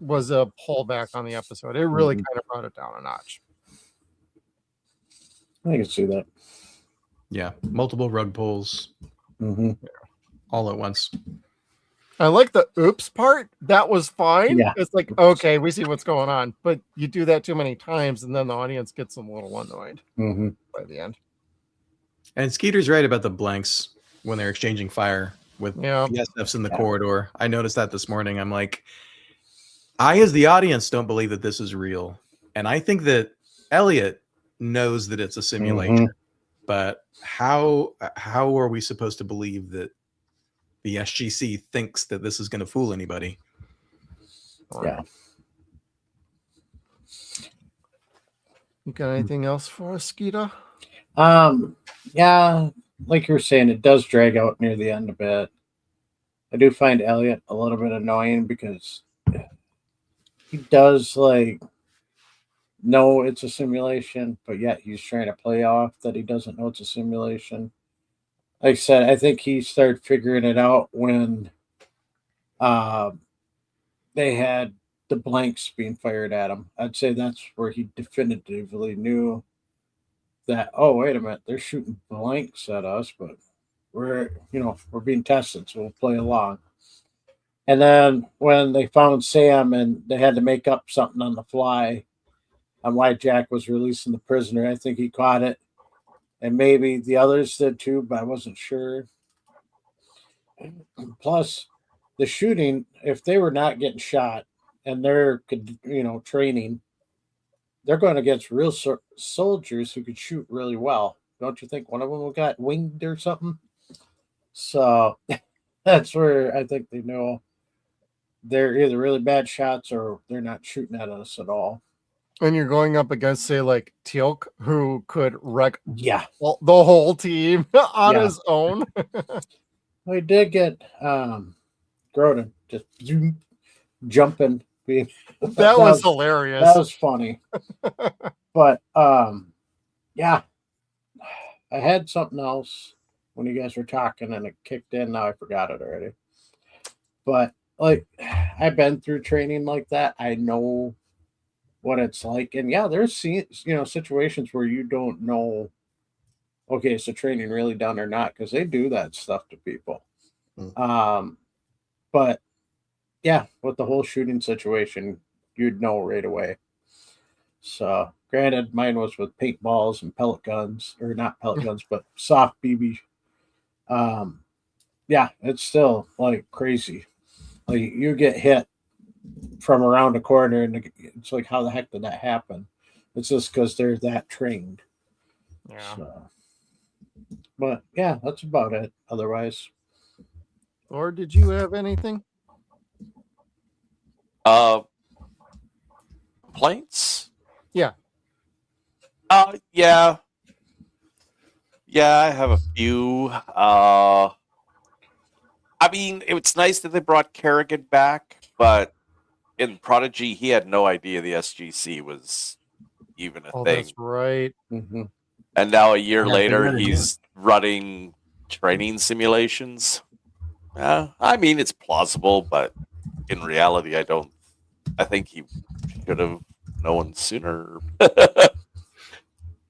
was a pullback on the episode. It really kind of brought it down a notch. I can see that. Yeah, multiple rug pulls all at once. I like the oops part. That was fine. Yeah. It's like, okay, we see what's going on. But you do that too many times, and then the audience gets a little annoyed by the end. And Skeeter's right about the blanks when they're exchanging fire with the SFs in the corridor. I noticed that this morning. I'm like, I, as the audience, don't believe that this is real. And I think that Elliot knows that it's a simulation. But how are we supposed to believe that the SGC thinks that this is going to fool anybody? Yeah. You got anything else for us, Skeeter? Yeah, like you were saying, it does drag out near the end a bit. I do find Elliot a little bit annoying because he does know it's a simulation, but yet he's trying to play off that he doesn't know it's a simulation. Like I said, I think he started figuring it out when they had the blanks being fired at him. I'd say that's where he definitively knew that, oh, wait a minute, they're shooting blanks at us, but we're being tested, so we'll play along. And then when they found Sam and they had to make up something on the fly on why Jack was releasing the prisoner, I think he caught it. And maybe the others did too, but I wasn't sure. Plus, the shooting, if they were not getting shot and they're, training, they're going against real soldiers who could shoot really well. Don't you think one of them got winged or something? So that's where I think they know they're either really bad shots or they're not shooting at us at all. And you're going up against, say, like teal'c, who could wreck the whole team on his own. We did get Grodin just jumping. That was hilarious. That was funny. But yeah, I had something else when you guys were talking and it kicked in. Now I forgot it already. But I've been through training like that. I know what it's like. And yeah, there's situations where you don't know, okay, is the training really done or not? Because they do that stuff to people. But yeah, with the whole shooting situation, you'd know right away. So granted, mine was with paintballs and pellet guns, or not pellet guns, but soft BB. Yeah, it's still crazy. You get hit from around a corner, and it's like, how the heck did that happen? It's just because they're that trained. Yeah. So, but yeah, that's about it. Otherwise, or did you have anything? Complaints? Yeah. Yeah. Yeah, I have a few. I mean, it's nice that they brought Kerrigan back, but in Prodigy, he had no idea the SGC was even a thing. That's right. And now a year later, he's running training simulations. I mean, it's plausible, but in reality, I think he should have known sooner.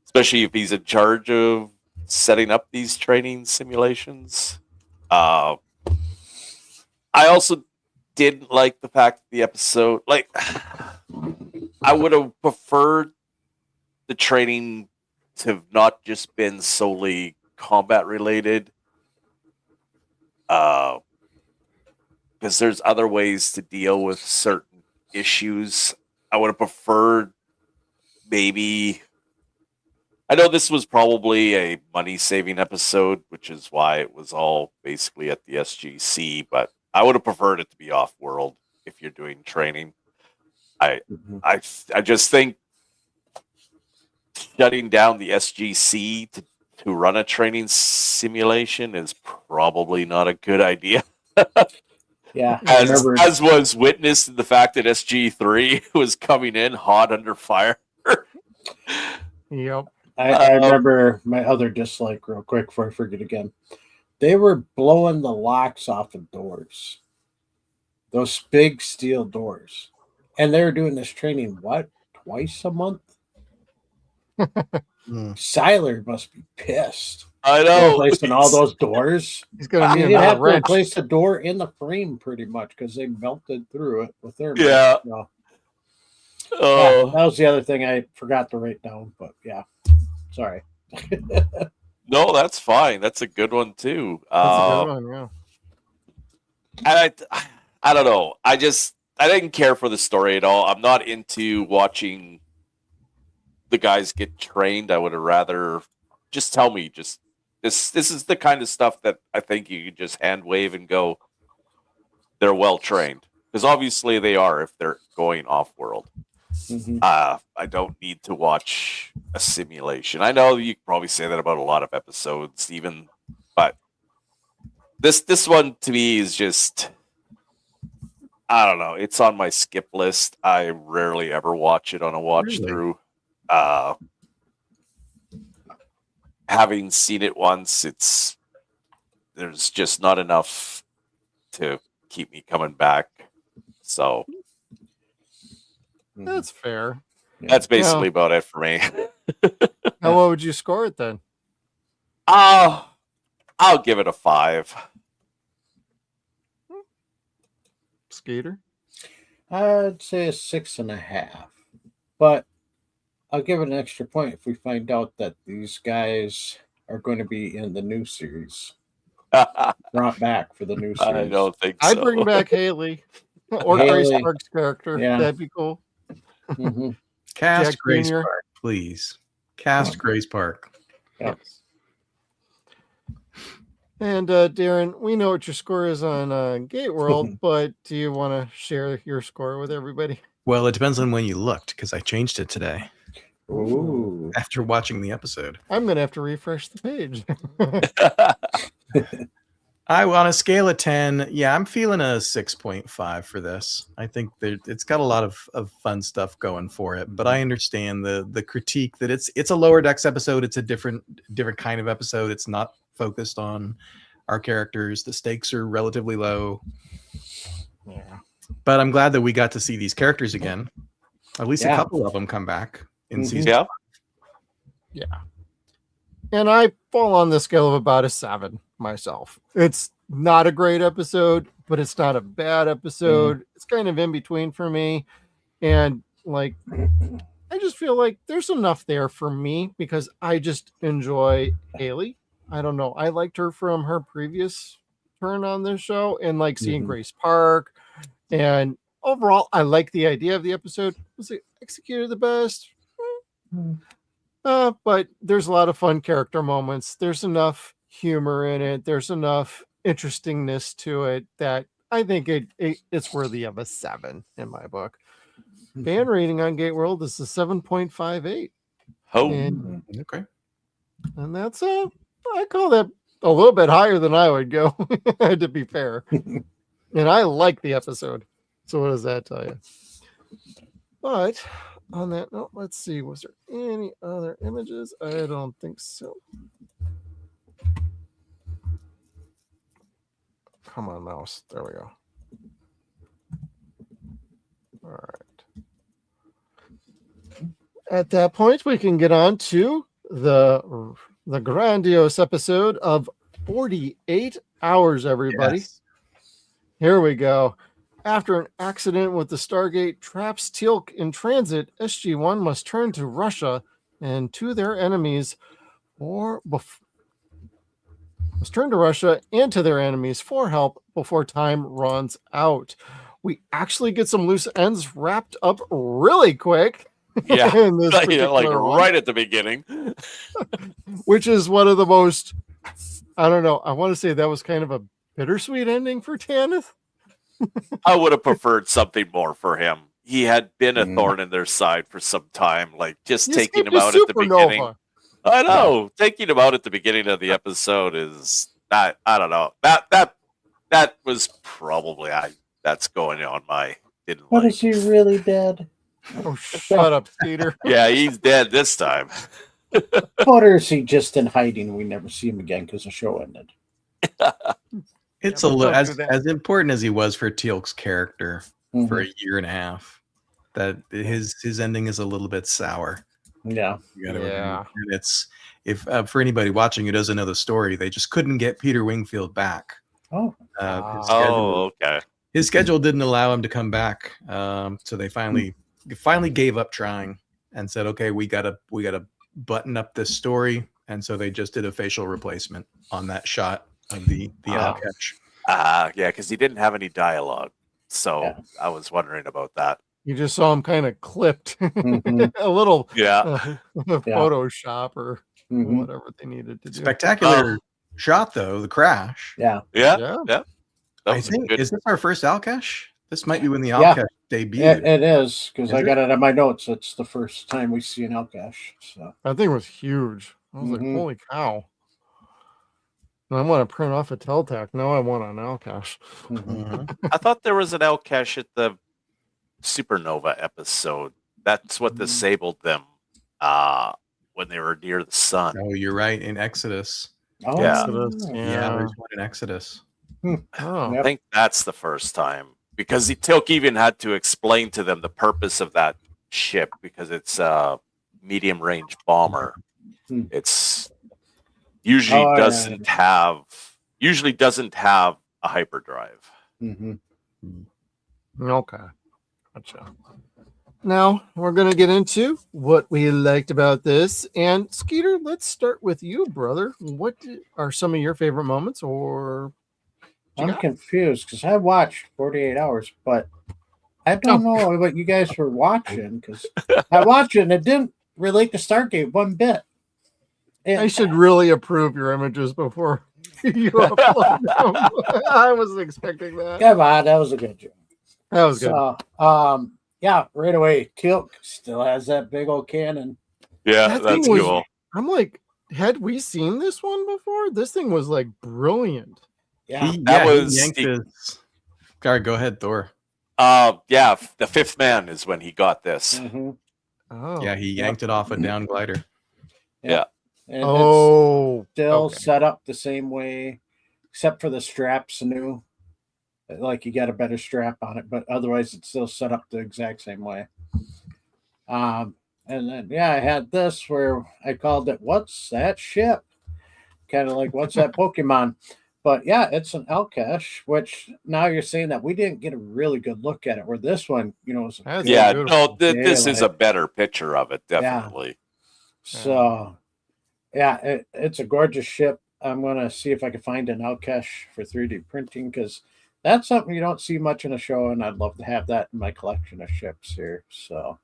Especially if he's in charge of setting up these training simulations. I also didn't like the fact that the episode, I would have preferred the training to have not just been solely combat related. Because there's other ways to deal with certain issues. I would have preferred maybe... I know this was probably a money-saving episode, which is why it was all basically at the SGC, but I would have preferred it to be off-world if you're doing training. I just think shutting down the SGC to run a training simulation is probably not a good idea. Yeah, as was witnessed in the fact that SG3 was coming in hot under fire. Yep. I remember my other dislike real quick before I forget again. They were blowing the locks off of doors. Those big steel doors. And they were doing this training, twice a month? Siler must be pissed. I know. Replacing all those doors. He's gonna need You'd have another to wrench. replace the door in the frame pretty much because they melted through it with their Yeah. So, Oh, that was the other thing I forgot to write down. But yeah, sorry. no, that's fine. That's a good one too. That's a good one, yeah. And I don't know. I didn't care for the story at all. I'm not into watching the guys get trained. I would have rather just tell me this is the kind of stuff that I think you could just hand wave and go, they're well trained. Because obviously they are if they're going off world. Mm-hmm. I don't need to watch a simulation. I know you could probably say that about a lot of episodes, even, but this one to me is just, I don't know. It's on my skip list. I rarely ever watch it on a watch through. Having seen it once, there's just not enough to keep me coming back. So That's fair. that's basically about it for me. Now, what would you score it then? I'll give it a 5. Skeeter? I'd say a 6.5, but I'll give it an extra point if we find out that these guys are going to be in the new series, brought back for the new series. I don't think so. I'd bring back Haley or Grace Park's character. Yeah. That'd be cool. Mm-hmm. Cast Jack Grace Jr. Park, please. Cast Grace Park. Yes. And Darren, we know what your score is on Gateworld, but do you want to share your score with everybody? Well, it depends on when you looked, because I changed it today. Ooh. After watching the episode. I'm going to have to refresh the page. On a scale of 10, yeah, I'm feeling a 6.5 for this. I think that it's got a lot of fun stuff going for it, but I understand the critique that it's a Lower Decks episode. It's a different kind of episode. It's not focused on our characters. The stakes are relatively low. Yeah. But I'm glad that we got to see these characters again. At least a couple of them come back in season. Yeah. Yeah. And I fall on the scale of about a 7 myself. It's not a great episode, but it's not a bad episode. It's kind of in between for me. And like, I just feel like there's enough there for me because I just enjoy Haley. I don't know. I liked her from her previous turn on this show and like seeing Grace Park. And overall, I like the idea of the episode. Was it executed the best? But there's a lot of fun character moments. There's enough humor in it. There's enough interestingness to it that I think it's worthy of a 7 in my book. Fan rating on Gateworld is a 7.58. Oh, okay. And that's I call that a little bit higher than I would go, to be fair. And I like the episode. So what does that tell you? But on that note, let's see. Was there any other images? I don't think so. Come on, mouse. There we go. All right. At that point, we can get on to the grandiose episode of 48 Hours, everybody. Yes. Here we go. After an accident with the Stargate traps teal'c in transit, SG-1 must turn to Russia and to their enemies for help before time runs out. We actually get some loose ends wrapped up really quick. yeah. in this Like particular one, right at the beginning. which is one of the most, I don't know, I want to say that was kind of a bittersweet ending for Tanith. I would have preferred something more for him. He had been a thorn in their side for some time, like just He taking him escaped a out at the beginning. supernova. I know. Taking him out at the beginning of the episode is not, I don't know. That was probably that's going on my didn't But like. is he really dead? Oh, shut up, Skeeter. Yeah, he's dead this time. Or is he just in hiding? We never see him again because the show ended. It's Yeah, a we'll little talk through that. as important as he was for teal'c's character for Mhm. a year and a half. That his ending is a little bit sour. Yeah. And it's if for anybody watching who doesn't know the story, they just couldn't get Peter Wingfield back. Oh. His schedule didn't allow him to come back. So they finally gave up trying and said, okay, we gotta button up this story. And so they just did a facial replacement on that shot of the owl catch. Yeah, because he didn't have any dialogue. So I was wondering about that. You just saw him kind of clipped a little Photoshop or whatever they needed to do. Spectacular shot though, the crash. Yeah. I think is this our first Alcash? This might be when the Alcash debuted. It is, because I got it on my notes. It's the first time we see an Alcash. So that thing was huge. I was like, holy cow. I want to print off a teal'c. Now I want an Alcash. I thought there was an Alcash at the Supernova episode. That's what disabled them when they were near the sun. Oh, you're right. In Exodus. Oh, Exodus. Yeah, there's one in Exodus. I think that's the first time, because teal'c even had to explain to them the purpose of that ship, because it's a medium range bomber. It's usually doesn't have a hyperdrive. Okay, gotcha. Now we're gonna get into what we liked about this. And Skeeter, let's start with you, brother. What are some of your favorite moments? Or I'm confused because I watched 48 Hours, but I don't know what you guys were watching, because I watched it and it didn't relate to Stargate one bit. I should really approve your images before you upload them. I wasn't expecting that. Come on, that was a good job. That was good. So, yeah, right away, teal'c still has that big old cannon. Yeah, that's cool. I'm like, had we seen this one before? This thing was like brilliant. Yeah, Go ahead, Thor. Yeah, the Fifth Man is when he got this. Yeah, he yanked it off a down glider. Yeah. And it's still set up the same way, except for the straps new. Like you got a better strap on it, but otherwise it's still set up the exact same way. And then I had this where I called it "What's that ship?" Kind of like "What's that Pokemon?" But yeah, it's an Alcash, which now you're saying that we didn't get a really good look at it. Where this one, was this is a better picture of it, definitely. Yeah. So, it's a gorgeous ship. I'm gonna see if I can find an Alcash for 3D printing, because that's something you don't see much in a show, and I'd love to have that in my collection of ships here. So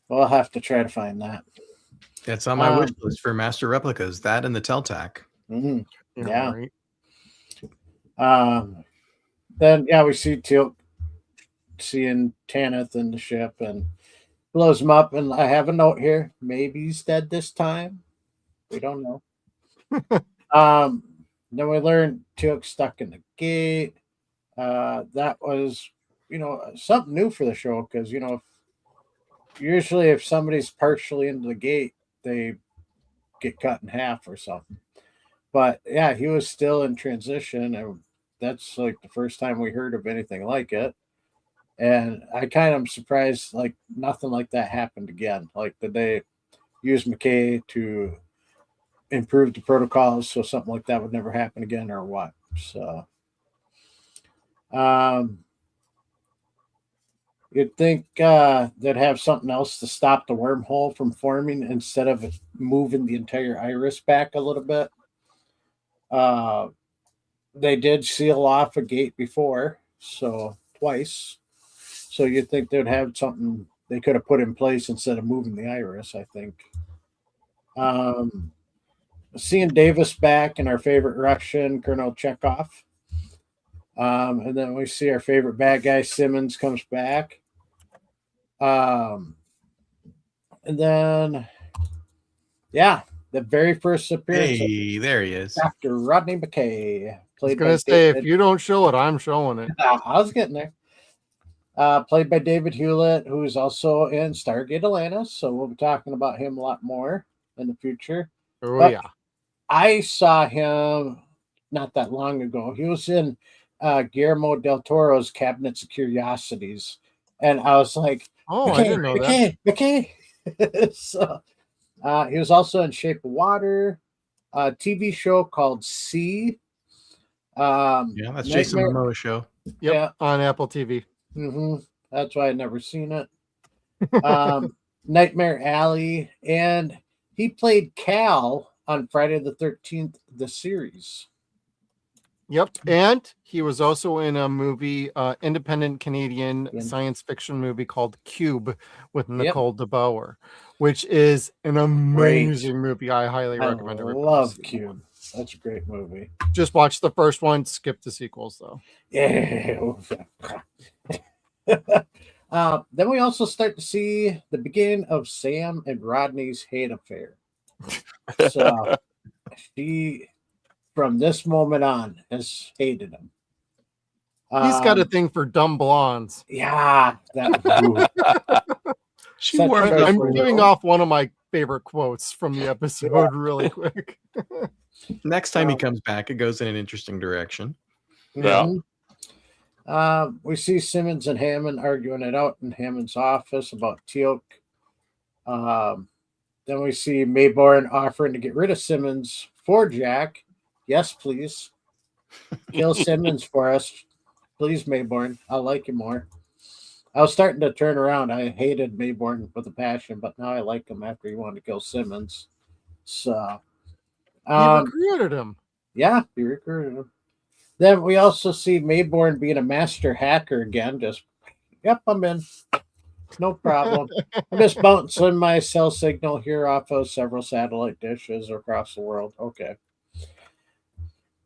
we'll have to try to find that. It's on my wish list for master replicas. That and the teal'c. Yeah. Right. Then we see teal'c seeing Tanith in the ship and blows him up. And I have a note here. Maybe he's dead this time. We don't know. Then we learned teal'c stuck in the gate. That was, something new for the show, because, usually if somebody's partially into the gate, they get cut in half or something. But yeah, he was still in transition, and that's like the first time we heard of anything like it. And I kind of am surprised, like nothing like that happened again. Like, did they use McKay to improve the protocols so something like that would never happen again, or what? So you'd think they'd have something else to stop the wormhole from forming instead of moving the entire iris back a little bit. They did seal off a gate before, so twice. So you'd think they'd have something they could have put in place instead of moving the iris, I think. Seeing Davis back in our favorite Russian, Colonel Chekhov. And then we see our favorite bad guy, Simmons, comes back. And then, the very first appearance. Hey, there he is. Dr. Rodney McKay. I was going to say, if you don't show it, I'm showing it. I was getting there. Played by David Hewlett, who is also in Stargate Atlantis. So we'll be talking about him a lot more in the future. Oh, but yeah. I saw him not that long ago. He was in Guillermo del Toro's Cabinets of Curiosities. And I was like, I didn't know that. McKay. So, he was also in Shape of Water, a TV show called C. Yeah, that's Jason Nightmare. Momoa's show. Yep, Yeah. on Apple TV. That's why I'd never seen it. Nightmare Alley, and he played Cal on Friday the 13th, the series. Yep, and he was also in a movie, independent Canadian science fiction movie called Cube with Nicole DeBauer, which is an amazing movie. I highly recommend it. I love Cube. That's a great movie. Just watch the first one, skip the sequels though. Yeah. Then we also start to see the beginning of Sam and Rodney's hate affair. So she, from this moment on, has hated him. He's got a thing for dumb blondes. Yeah. I'm giving off one of my favorite quotes from the episode really quick. Next time he comes back, it goes in an interesting direction. Yeah. We see Simmons and Hammond arguing it out in Hammond's office about teal'c. Then we see Mayborn offering to get rid of Simmons for Jack. Yes, please. Kill Simmons for us. Please, Mayborn. I'll like you more. I was starting to turn around. I hated Mayborn with a passion, but now I like him after he wanted to kill Simmons. So he recruited him. Yeah, he recruited him. Then we also see Mayborn being a master hacker again. Just, yep, I'm in. No problem. I'm just bouncing my cell signal here off of several satellite dishes across the world. Okay.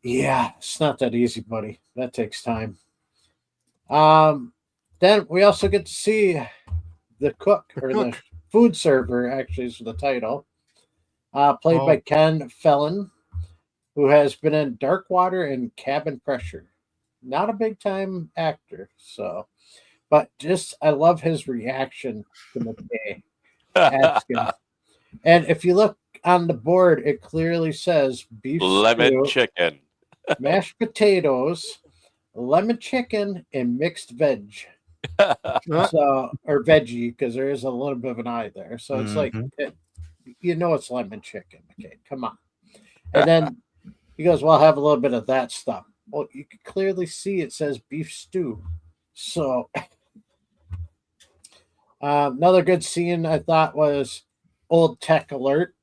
Yeah, it's not that easy, buddy. That takes time. Then we also get to see the cook, the food server, actually is the title, played by Ken Felon, who has been in Dark Water and Cabin Pressure. Not a big time actor, so, but just I love his reaction to McKay asking. And if you look on the board, it clearly says beef lemon stew, chicken, mashed potatoes, lemon chicken, and mixed veg. So, or veggie, because there is a little bit of an eye there. So it's like, it's lemon chicken. Okay, come on. And then he goes, well, I'll have a little bit of that stuff. Well, you can clearly see it says beef stew. So another good scene I thought was Old Tech Alert.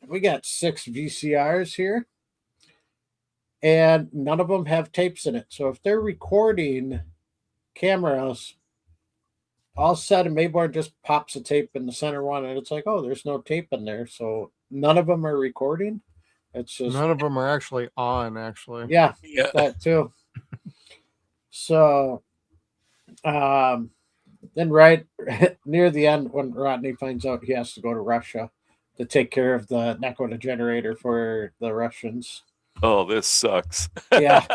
We got 6 VCRs here, and none of them have tapes in it. So if they're recording cameras, all of a sudden Mayborn just pops a tape in the center one, and it's like, oh, there's no tape in there. So none of them are recording. It's just none of them are actually on. Actually, yeah. That too. So, then right near the end, when Rodney finds out he has to go to Russia to take care of the Neko generator for the Russians. Oh, this sucks. Yeah.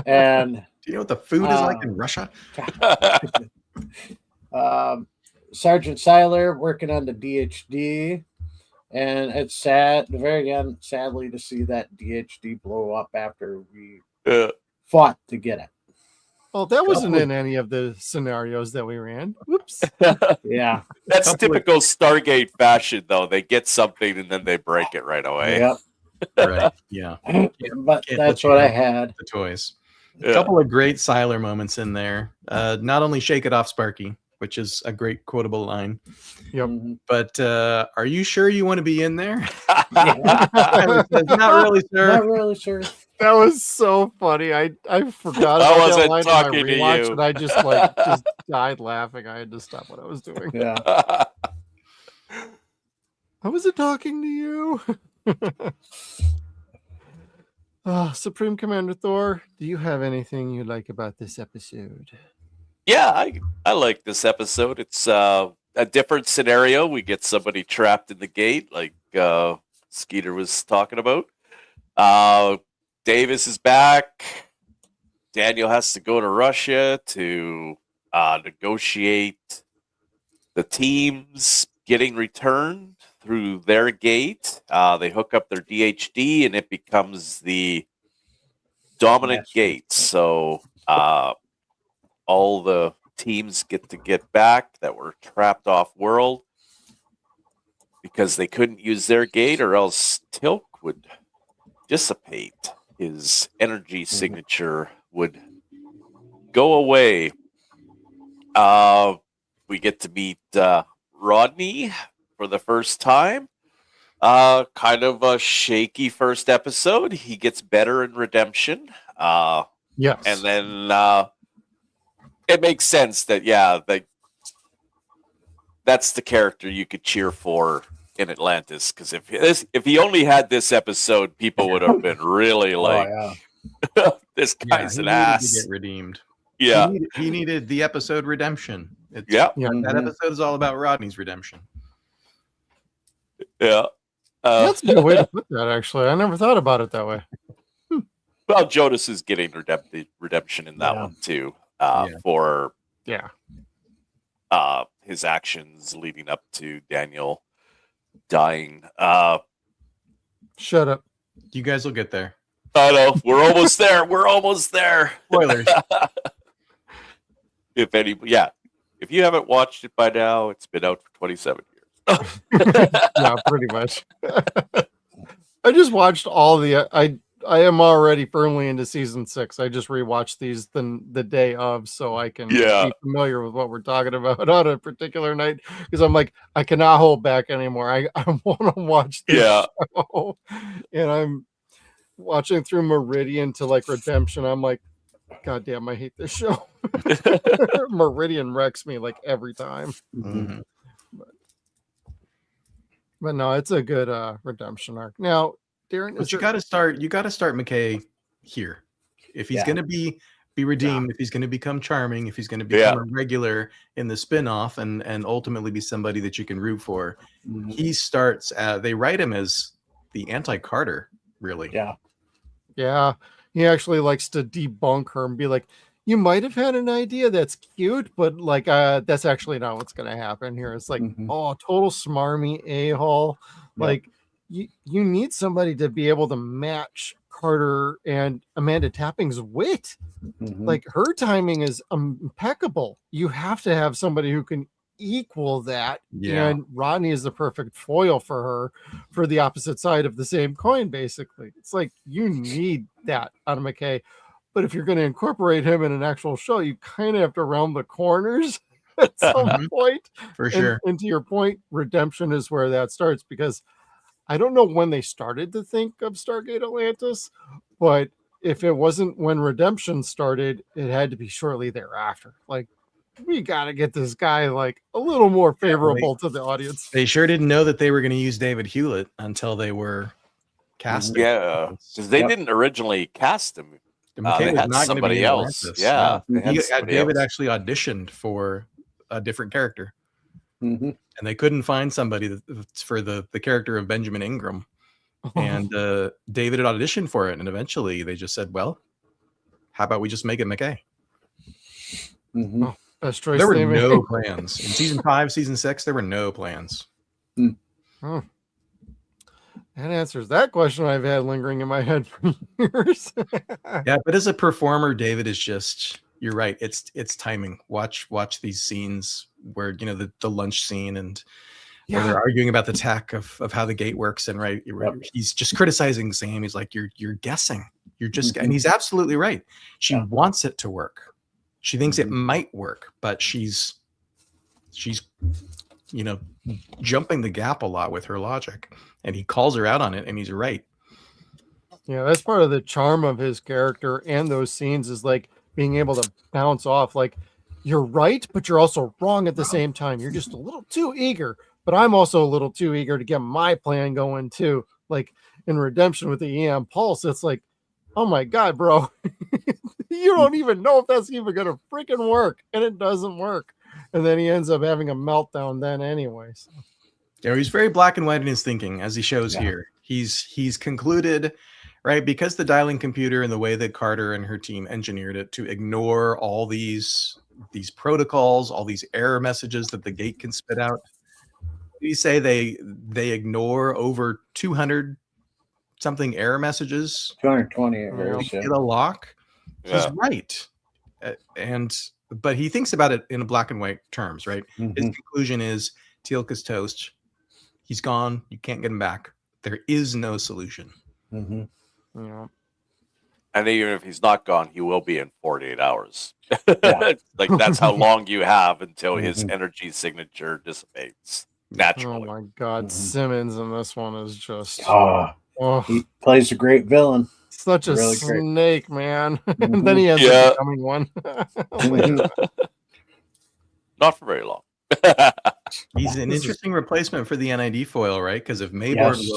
And do you know what the food is like in Russia? Sergeant Seiler working on the DHD. And it's sad, the very end, sadly, to see that DHD blow up after we fought to get it. Well, that wasn't in any of the scenarios that we ran. Whoops. Yeah. That's typical Stargate fashion, though. They get something and then they break it right away. Yep. Right. Yeah. But that's what I had. The toys. A couple of great Seiler moments in there. Not only shake it off, Sparky, which is a great quotable line. Yep. But are you sure you want to be in there? Not really, sir. Not really, sir. That was so funny. I forgot about I wasn't that line talking on my to rewatch, you. and I just died laughing. I had to stop what I was doing. Yeah. I wasn't talking to you. Supreme Commander Thor, do you have anything you like about this episode? Yeah, I like this episode. It's a different scenario. We get somebody trapped in the gate, like Skeeter was talking about. Davis is back. Daniel has to go to Russia to negotiate the teams getting returned through their gate. They hook up their DHD, and it becomes the dominant gate. So all the teams get back that were trapped off world. because they couldn't use their gate, or else teal'c would dissipate. His energy signature would go away. We get to meet Rodney for the first time. Kind of a shaky first episode. He gets better in Redemption. Yes. And then it makes sense that, that's the character you could cheer for in Atlantis. Because if he only had this episode, people would have been really like, this guy's an ass. To get redeemed. Yeah. He needed the episode Redemption. That episode is all about Rodney's redemption. Yeah. That's a good way to put that, actually. I never thought about it that way. Well, Jonas is getting redemption in that one too. For his actions leading up to Daniel dying. Shut up. You guys will get there. I know. We're almost there. We're almost there. Spoilers. If you haven't watched it by now, it's been out for 27 years. Yeah, pretty much. I just watched all the. I am already firmly into season 6. I just rewatched these the day of, so I can be familiar with what we're talking about on a particular night. Because I'm like, I cannot hold back anymore. I want to watch this show, and I'm watching through Meridian to like Redemption. I'm like, God damn, I hate this show. Meridian wrecks me like every time. Mm-hmm. But no, it's a good redemption arc. Now, Darren, but you got to start McKay here. If he's going to be redeemed, if he's going to become charming, if he's going to become a regular in the spinoff and ultimately be somebody that you can root for, he starts. They write him as the anti-Carter, really. Yeah. He actually likes to debunk her and be like, you might have had an idea that's cute, but like that's actually not what's going to happen here. It's like, total smarmy a-hole. Like you need somebody to be able to match Carter and Amanda Tapping's wit. Like her timing is impeccable. You have to have somebody who can equal that. And Rodney is the perfect foil for her, for the opposite side of the same coin, basically. It's like you need that out of McKay. But if you're going to incorporate him in an actual show, you kind of have to round the corners at some point. For sure. And to your point, Redemption is where that starts, because I don't know when they started to think of Stargate Atlantis, but if it wasn't when Redemption started, it had to be shortly thereafter. Like, we got to get this guy like a little more favorable to the audience. They sure didn't know that they were going to use David Hewlett until they were casting. Yeah, because they didn't originally cast him. They had somebody else. David actually auditioned for a different character, and they couldn't find somebody for the character of Benjamin Ingram. And David had auditioned for it, and eventually they just said, "Well, how about we just make it McKay?" Best choice. There were no plans in season 5, season 6. There were no plans. That answers that question I've had lingering in my head for years. Yeah, but as a performer, David is just, you're right. It's timing. Watch these scenes where, the lunch scene and where they're arguing about the tech of how the gate works. And he's just criticizing Sam. He's like, you're guessing. You're just, and he's absolutely right. She wants it to work. She thinks it might work, but she's jumping the gap a lot with her logic, and he calls her out on it, and he's right. Yeah, that's part of the charm of his character and those scenes, is like being able to bounce off. Like, you're right, but you're also wrong at the same time. You're just a little too eager, but I'm also a little too eager to get my plan going too. Like in Redemption with the EM Pulse, it's like, oh my God, bro, you don't even know if that's even going to freaking work, and it doesn't work. And then he ends up having a meltdown then anyway. So. Yeah, he's very black and white in his thinking, as he shows here. He's concluded, right, because the dialing computer and the way that Carter and her team engineered it to ignore all these protocols, all these error messages that the gate can spit out. You say they ignore over 200 something error messages. 220 errors. Get a lock. He's right, but he thinks about it in black and white terms, right? His conclusion is teal'c is toast. He's gone. You can't get him back. There is no solution. Mm-hmm. Yeah. And even if he's not gone, he will be in 48 hours. Yeah. Like that's how long you have until his Mhm. energy signature dissipates Oh naturally. my God, Mhm. Simmons in this one is just He plays a great villain. such a really great. snake, man. And Mhm. then he ends Yeah. up becoming one. Mhm. Not for very long. He's an This is- interesting replacement for the NID foil, right? Because if Mayborn is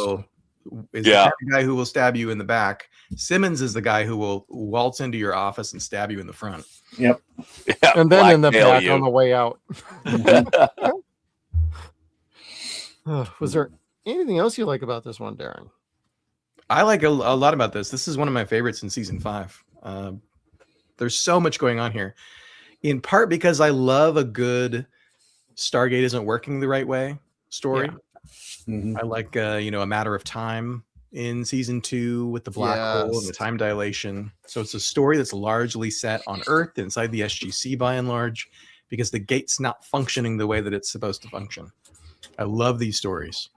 the Yeah. kind of guy who will stab you in the back, Simmons is the guy who will waltz into your office and stab you in the front. Yep. Yeah, And then in the blackmail back you. on the way out. Mhm. Was there anything else you like about this one, Darren? I like a lot about this. This is one of my favorites in season 5. There's so much going on here, in part because I love a good Stargate isn't working the right way story. Mhm. I like A Matter of Time in season 2 with the black hole and the Yes. time dilation. So it's a story that's largely set on Earth inside the SGC by and large, because the gate's not functioning the way that it's supposed to function. I love these stories.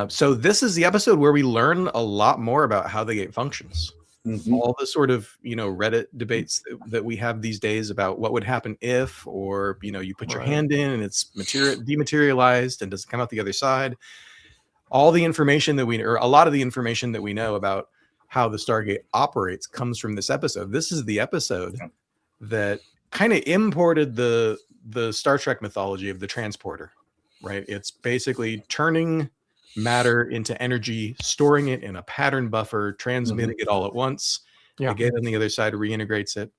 So this is the episode where we learn a lot more about how the gate functions. Mhm. All the sort of Reddit debates that we have these days about what would happen if, or you put your Right. hand in and it's dematerialized and does it come out the other side. All the information that a lot of the information that we know about how the Stargate operates comes from this episode. This is the episode that kind of imported the Star Trek mythology of the transporter, right? It's basically turning matter into energy, storing it in a pattern buffer, transmitting it all at once. Yeah. The gate on the other side reintegrates it.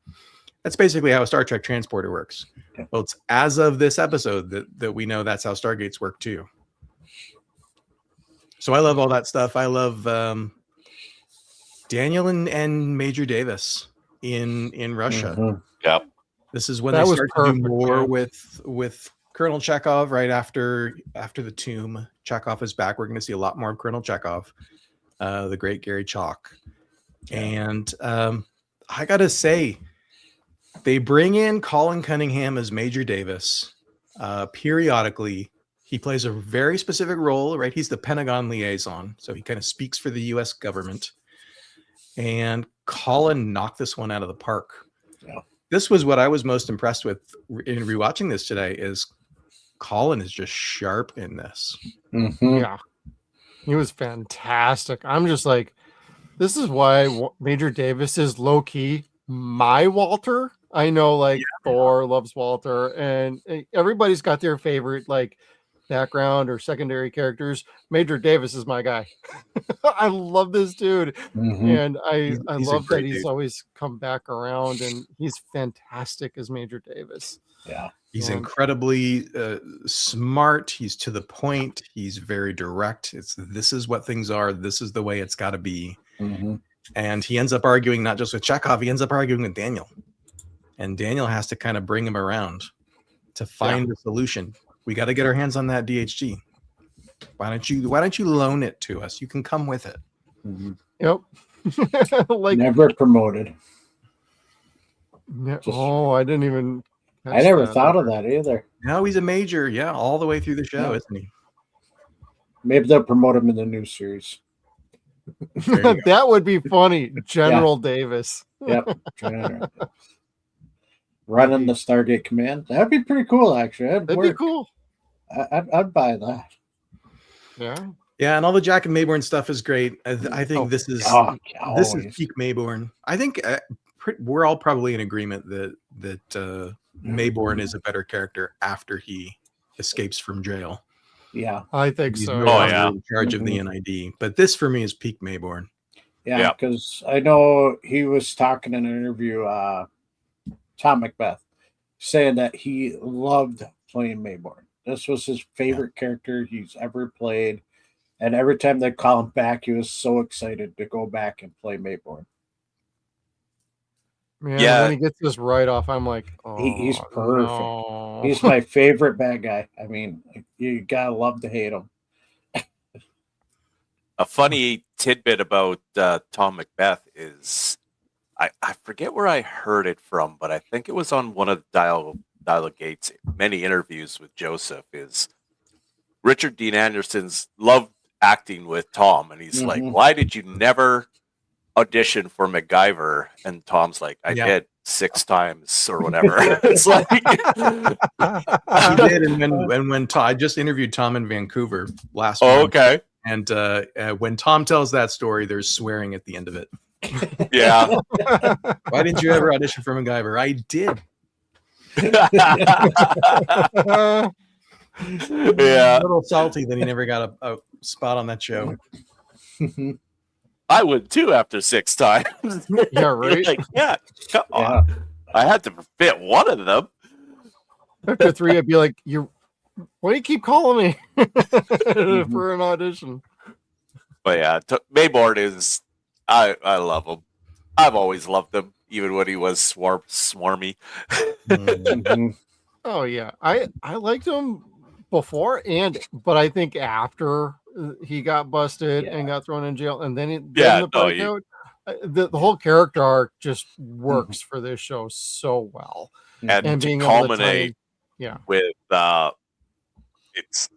That's basically how a Star Trek transporter works. Yeah. Well, it's as of this episode that we know that's how Stargates work too. So I love all that stuff. I love Daniel and Major Davis in Russia. Mhm. Yep. This is when That they was start to do perfect, more man. with Colonel Chekhov right after the tomb. Chekhov is back. We're going to see a lot more of Colonel Chekhov, the great Gary Chalk. Yeah. And I got to say, they bring in Colin Cunningham as Major Davis periodically. He plays a very specific role, right? He's the Pentagon liaison, so he kind of speaks for the U.S. government. And Colin knocked this one out of the park. Yeah. This was what I was most impressed with in rewatching this today. Is Colin is just sharp in this. Mhm. Yeah. He was fantastic. I'm just like, this is why Major Davis is low key my Walter. I know, like, Thor loves Walter, and everybody's got their favorite, like, background or secondary characters. Major Davis is my guy. I love this dude. Mhm. And I He's a love that great he's dude. always come back around, and he's fantastic as Major Davis. Yeah. He's And- incredibly smart. He's to the point. He's very direct. This is what things are. This is the way it's got to be. Mhm. And he ends up arguing not just with Chekhov. He ends up arguing with Daniel. And Daniel has to kind of bring him around to find a solution. We got to get our hands on that DHG. Why don't you loan it to us? You can come with it. Mhm. Yep. Like, Never promoted. yeah, I didn't even. I never catch thought of that either. No, he's a major. Yeah, all the way through the show, Yeah. isn't he? Maybe they'll promote him in the new series. There you go. That would be funny. General Davis. Yep. Running the Stargate command. That'd be pretty cool, actually. That'd be cool. I'd buy that. Yeah. Yeah, and all the Jack and Mayborn stuff is great. I think this is peak Mayborn. I think we're all probably in agreement that Mayborn is a better character after he escapes from jail. Yeah, I think He's so. no longer in charge of the NID. But this for me is peak Mayborn. Yeah, because I know he was talking in an interview, Tom Macbeth, saying that he loved playing Mayborn. This was his favorite character he's ever played. And every time they call him back, he was so excited to go back and play Mayborn. Man, Yeah. when he gets this right off, I'm like, oh, He's perfect. no. He's my favorite bad guy. I mean, you gotta love to hate him. A funny tidbit about Tom Macbeth is, I forget where I heard it from, but I think it was on one of Dial Gates' many interviews with Joseph, is Richard Dean Anderson's loved acting with Tom, and he's like, "Why did you never audition for MacGyver?" And Tom's like, "I did 6 times or whatever." It's like he did, and when Tom, I just interviewed Tom in Vancouver last month. Okay. And when Tom tells that story, there's swearing at the end of it. Yeah. Why didn't you ever audition for MacGyver? I did. Yeah. A little salty that he never got a spot on that show. I would too after 6 times. Yeah, right. Like, yeah, come on. I had to fit one of them. After 3, I'd be like, why do you keep calling me for an audition? But yeah, Mayborn is, I love him. I've always loved him, even when he was swarmy. Oh yeah, I liked him before, but I think after he got busted and got thrown in jail, and then the whole character arc just works for this show so well, and being to able culminate with it's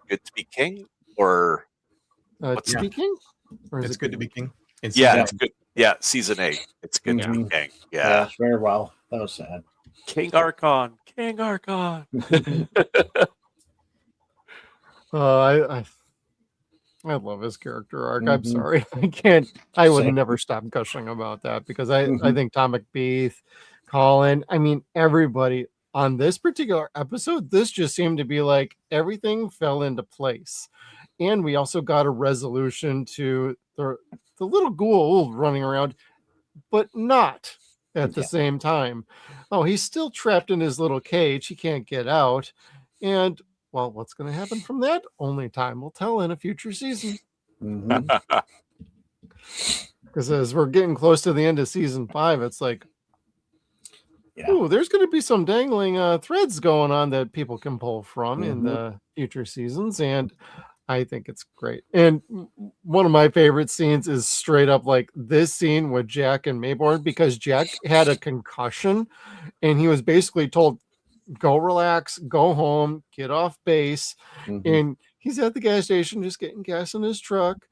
good to be king, or to be king, or is it's it good to be king? It's good. Yeah, season 8. It's good to be king. Yeah, very well. That was sad. King Archon. King Archon. I love his character arc. I'm sorry, I would never stop gushing about that, because I think Tom McBeath, Colin, I mean everybody on this particular episode, this just seemed to be like everything fell into place, and we also got a resolution to the little ghoul running around, but not at the same time. Oh, he's still trapped in his little cage. He can't get out. And, well, what's going to happen from that? Only time will tell in a future season. Because as we're getting close to the end of season 5, it's like, ooh, there's going to be some dangling threads going on that people can pull from in the future seasons. And I think it's great. And one of my favorite scenes is straight up like this scene with Jack and Mayborn, because Jack had a concussion and he was basically told, go relax, go home, get off base. And he's at the gas station just getting gas in his truck,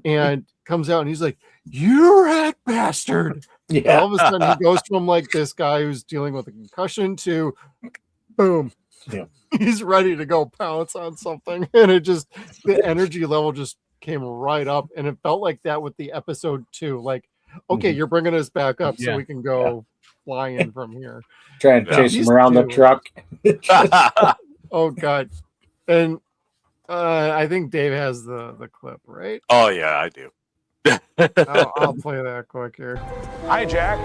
and comes out and he's like, "You rat bastard." Yeah. All of a sudden he goes from like this guy who's dealing with a concussion to boom. Yeah. He's ready to go pounce on something, and the energy level just came right up, and it felt like that with the episode 2. Like, okay, you're bringing us back up so we can go flying from here. Trying to chase him around the truck. Oh God! And I think Dave has the clip, right? Oh yeah, I do. I'll play that quick here. Hi, Jack.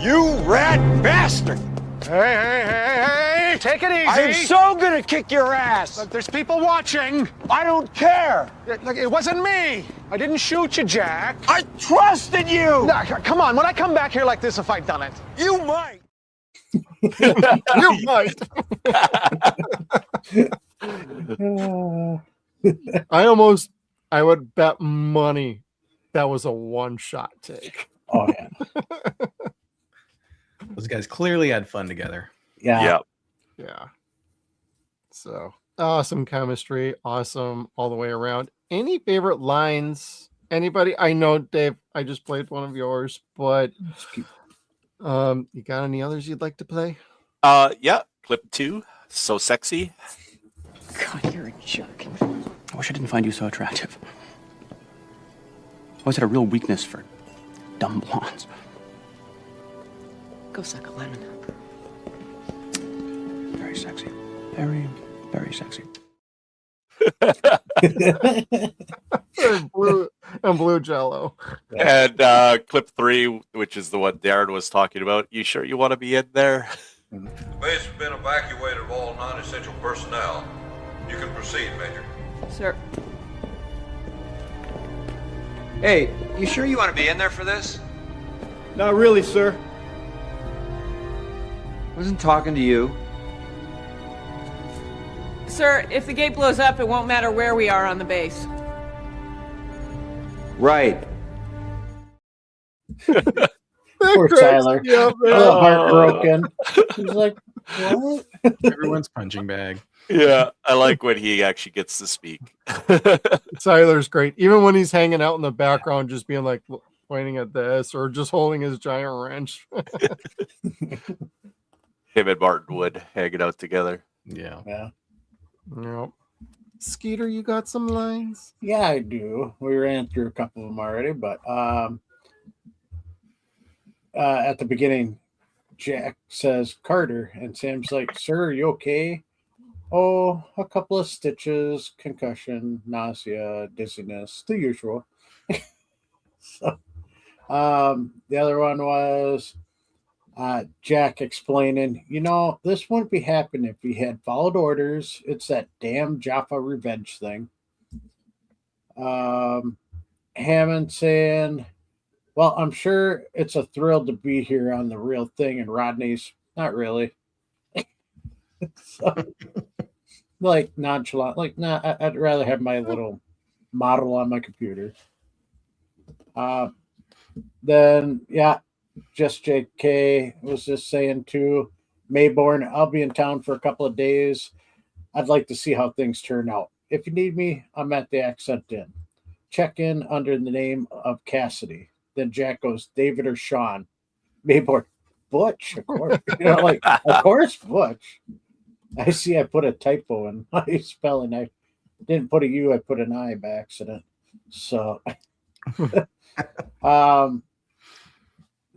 You rat bastard! Hey, take it easy. I'm so gonna kick your ass. Look, there's people watching. I don't care. Look, it wasn't me. I didn't shoot you, Jack. I trusted you. No, come on. When I come back here like this, if I'd done it. You might. You might. I would bet money that was a one-shot take. Oh yeah. Those guys clearly had fun together. Yeah. So awesome chemistry, awesome all the way around. Any favorite lines? Anybody? I know, Dave, I just played one of yours, but you got any others you'd like to play? Yeah, clip 2. So sexy. God, you're a jerk. I wish I didn't find you so attractive. I always had a real weakness for dumb blondes. Go suck a lemon. Very sexy. Very, very sexy. and blue Jello. And clip 3, which is the one Darren was talking about. You sure you want to be in there? The base has been evacuated of all non-essential personnel. You can proceed, Major. Sir. Hey, you sure you want to be in there for this? Not really, sir. I wasn't talking to you. Sir, if the gate blows up, it won't matter where we are on the base. Right. Poor Tyler. Heartbroken. He's like, What? Everyone's punching bag. Yeah, I like when he actually gets to speak. Siler's great. Even when he's hanging out in the background, just being like pointing at this or just holding his giant wrench. Him and Martin Wood hanging out together. Yeah. Yep. Skeeter, you got some lines? Yeah, I do. We ran through a couple of them already, but at the beginning, Jack says Carter, and Sam's like, "Sir, are you okay?" "Oh, a couple of stitches, concussion, nausea, dizziness, the usual." So, the other one was Jack explaining, this wouldn't be happening if we had followed orders. It's that damn Jaffa revenge thing. Hammond saying, "Well, I'm sure it's a thrill to be here on the real thing," and Rodney's, "Not really." So, like nonchalant, like, nah, I'd rather have my little model on my computer. Then, yeah, just JK was just saying too, Mayborn, "I'll be in town for a couple of days. I'd like to see how things turn out. If you need me, I'm at the Accent Inn. Check in under the name of Cassidy." Then Jack goes, "David or Sean?" Mayborn, "Butch, of course." Of course, Butch. I see I put a typo in my spelling. I didn't put a U, I put an I by accident. So,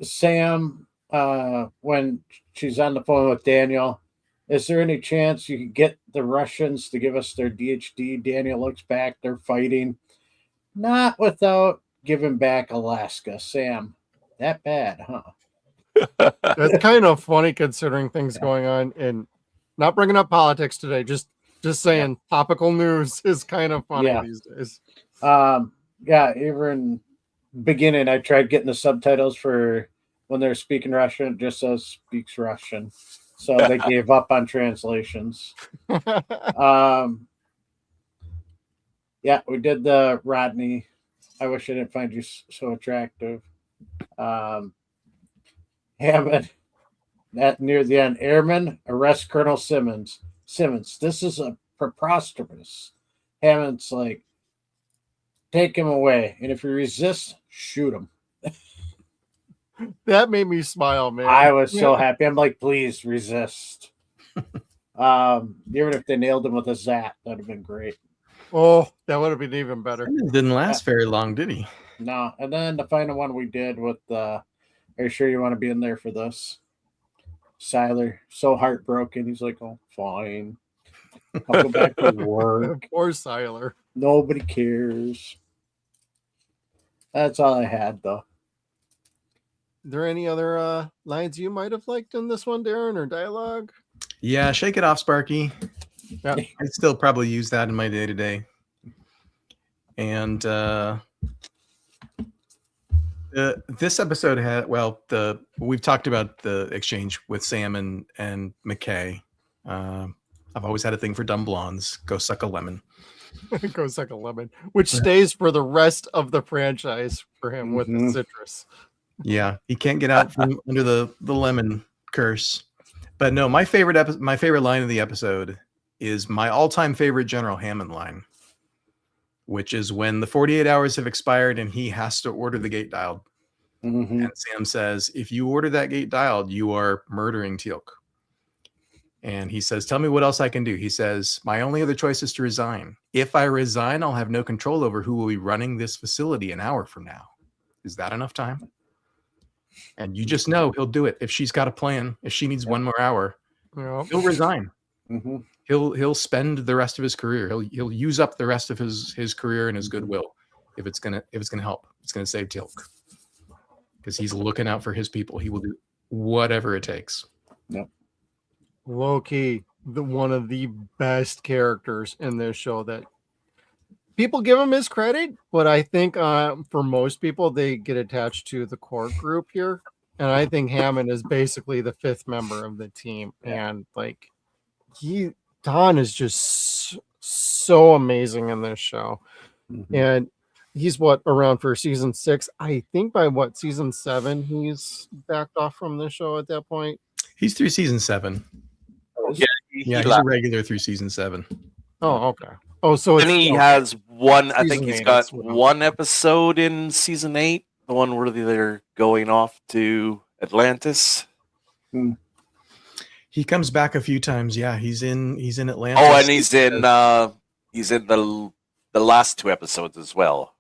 Sam, when she's on the phone with Daniel, "Is there any chance you could get the Russians to give us their DHD?" Daniel looks back, they're fighting. "Not without giving back Alaska." Sam, "That bad, huh?" That's kind of funny considering things going on, and not bringing up politics today. Just saying, topical news is kind of funny these days. Even beginning, I tried getting the subtitles for when they're speaking Russian. It just says "speaks Russian," so they gave up on translations. We did the Rodney. "I wish I didn't find you so attractive." Hammond, that near the end, "Airman, arrest Colonel Simmons. Simmons, this is a preposterous." Hammond's like, "Take him away, and if he resists, shoot him." That made me smile, man. I was so happy. I'm like, please resist. Even if they nailed him with a zap, that'd have been great. Oh, that would have been even better. Didn't last very long, did he? No. And then the final one we did with "Are you sure you want to be in there for this?" Siler, so heartbroken. He's like, "Oh, fine. I'll go back to work." Poor Siler. Nobody cares. That's all I had, though. Are there any other lines you might have liked in this one, Darren, or dialogue? Yeah, shake it off, Sparky. Yeah, I'd still probably use that in my day-to-day. And this episode had, we've talked about the exchange with Sam and McKay. I've always had a thing for dumb blondes. Go suck a lemon. Go suck a lemon, which stays for the rest of the franchise for him with the citrus. Yeah, he can't get out from under the lemon curse. But no, my favorite line of the episode is my all-time favorite General Hammond line, which is when the 48 hours have expired and he has to order the gate dialed. And Sam says, "If you order that gate dialed, you are murdering teal'c." And he says, "Tell me what else I can do." He says, "My only other choice is to resign. If I resign, I'll have no control over who will be running this facility an hour from now. Is that enough time?" And you just know he'll do it. If she's got a plan, if she needs one more hour, he'll resign. He'll spend the rest of his career. He'll use up the rest of his career and his goodwill if it's gonna help. It's gonna save teal'c, because he's looking out for his people. He will do whatever it takes. Yep. Low-key, one of the best characters in this show that people give him his credit, but I think for most people, they get attached to the core group here. And I think Hammond is basically the fifth member of the team. And like, Don is just so amazing in this show. And he's around for season 6. I think by season 7, he's backed off from the show at that point. He's through season 7. Yeah, he's a regular through season 7. Oh, okay. Oh, so and he has one. I think he's got one one episode in season 8, the one where they're going off to Atlantis. He comes back a few times. Yeah, he's in Atlantis. Oh, and he's in the last 2 episodes as well.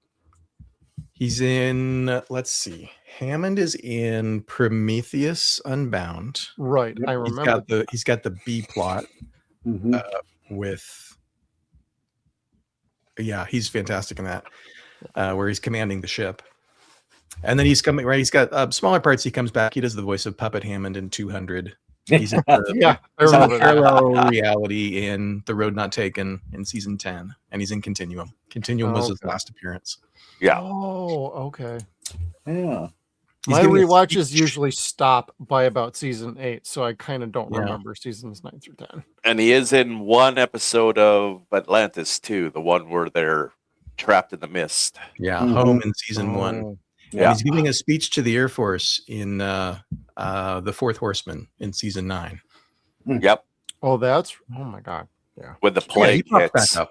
He's in. Let's see. Hammond is in Prometheus Unbound. Right, I remember. He's got the B plot with. Yeah, he's fantastic in that, where he's commanding the ship. And then he's coming, right? He's got smaller parts. He comes back. He does the voice of Puppet Hammond in 200. He's in I remember parallel reality in The Road Not Taken in season 10. And he's in Continuum. Continuum was his last appearance. Yeah. Oh, okay. Yeah. My rewatches usually stop by about season 8, so I kind of don't remember seasons 9 through 10. And he is in one episode of Atlantis too, the one where they're trapped in the mist. Yeah, home in season 1. Yeah, he's giving a speech to the Air Force in the Fourth Horseman in season 9. Yep. Oh, oh my god. Yeah. With the plague hits. Back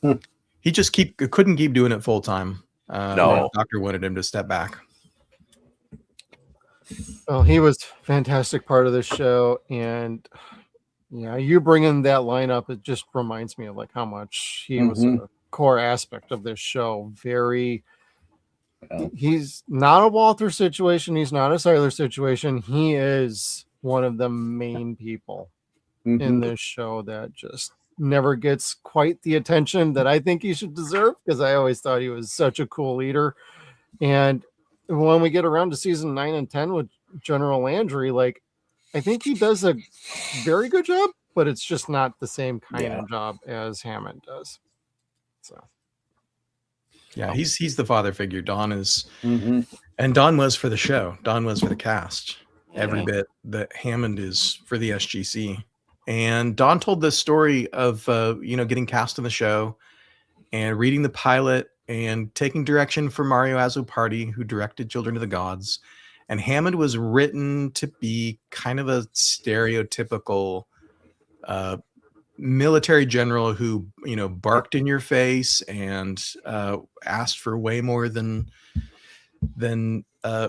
up. He just couldn't keep doing it full time. No. The doctor wanted him to step back. Well, he was a fantastic part of this show, and yeah, you bringing that lineup, it just reminds me of like how much he was a core aspect of this show. He's not a Walter situation, he's not a Siler situation. He is one of the main people in this show that just never gets quite the attention that I think he should deserve, because I always thought he was such a cool leader. And when we get around to season 9 and 10 with General Landry, like, I think he does a very good job, but it's just not the same kind of job as Hammond does. So yeah, he's the father figure. Don is, and Don was for the show. Don was for the cast. Every bit that Hammond is for the SGC. And Don told this story of getting cast in the show and reading the pilot and taking direction from Mario Azzopardi, who directed Children of the Gods. And Hammond was written to be kind of a stereotypical military general who, barked in your face and asked for way more than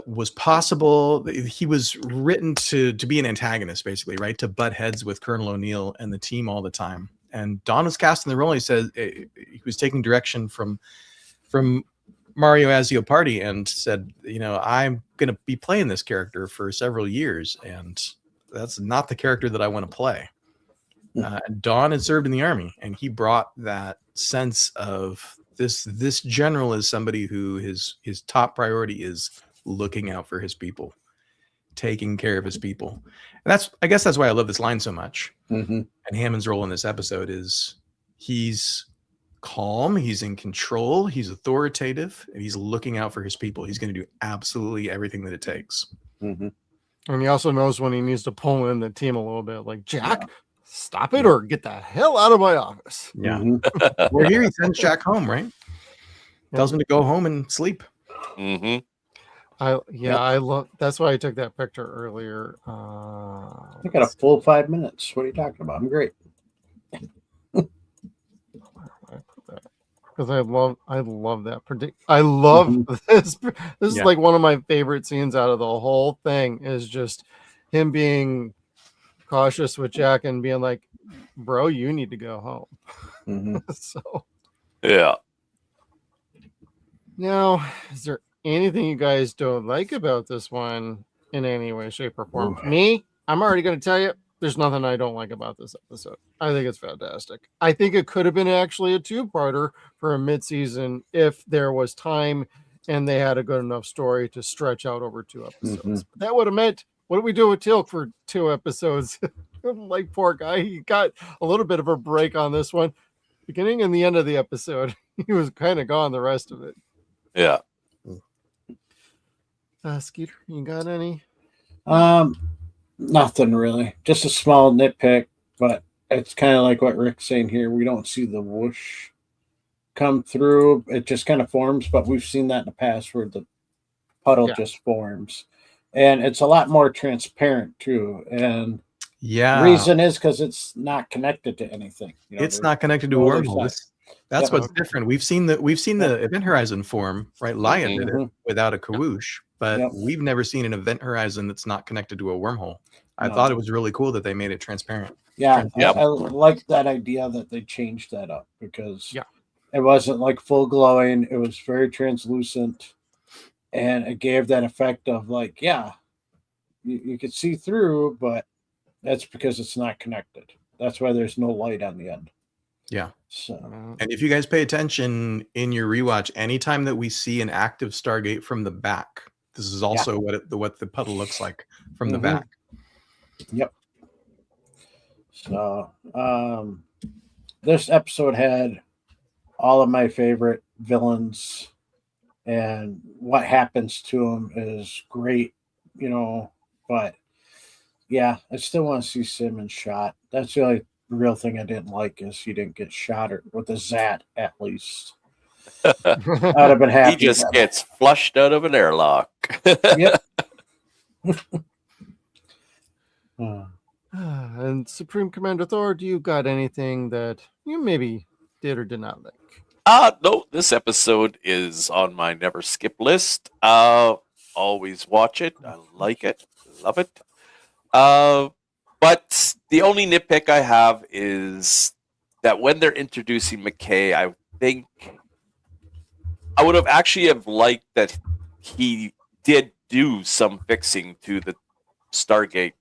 was possible. He was written to be an antagonist, basically, right? To butt heads with Colonel O'Neill and the team all the time. And Don was cast in the role. He said he was taking direction from Mario Azzopardi and said, I'm going to be playing this character for several years, and that's not the character that I want to play. Don had served in the Army, and he brought that sense of this general is somebody who his top priority is looking out for his people, taking care of his people. And I guess that's why I love this line so much. And Hammond's role in this episode is he's calm, he's in control, he's authoritative, and he's looking out for his people. He's going to do absolutely everything that it takes. And he also knows when he needs to pull in the team a little bit, like, Jack, stop it or get the hell out of my office. Yeah. We're here. He sends Jack home, right? Tells him to go home and sleep. I love. That's why I took that picture earlier. I got a full 5 minutes. What are you talking about? I'm great. Because I love that I love this. This is like one of my favorite scenes out of the whole thing. Is just him being cautious with Jack and being like, "Bro, you need to go home." So yeah. Now, is there anything you guys don't like about this one in any way, shape, or form? Me, I'm already going to tell you, there's nothing I don't like about this episode. I think it's fantastic. I think it could have been actually a 2-parter for a mid-season if there was time and they had a good enough story to stretch out over 2 episodes. That would have meant, what do we do with teal'c for 2 episodes? Like, poor guy, he got a little bit of a break on this one. Beginning and the end of the episode, he was kind of gone the rest of it. Yeah. Skeeter, you got any? Nothing really. Just a small nitpick, but it's kind of like what Rick's saying here. We don't see the whoosh come through. It just kind of forms, but we've seen that in the past where the puddle just forms. And it's a lot more transparent too. And Yeah. Reason is because it's not connected to anything. It's not connected to a wormhole. That's what's different. We've seen the event horizon form, right? Laia did it without a Kawoosh, but we've never seen an event horizon that's not connected to a wormhole. I thought it was really cool that they made it transparent. Yeah, I like that idea that they changed that up because it wasn't like full glowing. It was very translucent, and it gave that effect of like, you could see through, but that's because it's not connected. That's why there's no light on the end. Yeah. So, and if you guys pay attention in your rewatch, anytime that we see an active Stargate from the back, this is also what the puddle looks like from the back. Yep. So, this episode had all of my favorite villains, and what happens to them is great, but I still want to see Simmons shot. That's the only real thing I didn't like is he didn't get shot with a Zat at least. I'd have been happy. He just gets flushed out of an airlock. Yep. And Supreme Commander Thor, do you got anything that you maybe did or did not like? No, this episode is on my never skip list. Always watch it. I like it. Love it. But the only nitpick I have is that when they're introducing McKay, I think I would have actually liked that he did do some fixing to the Stargate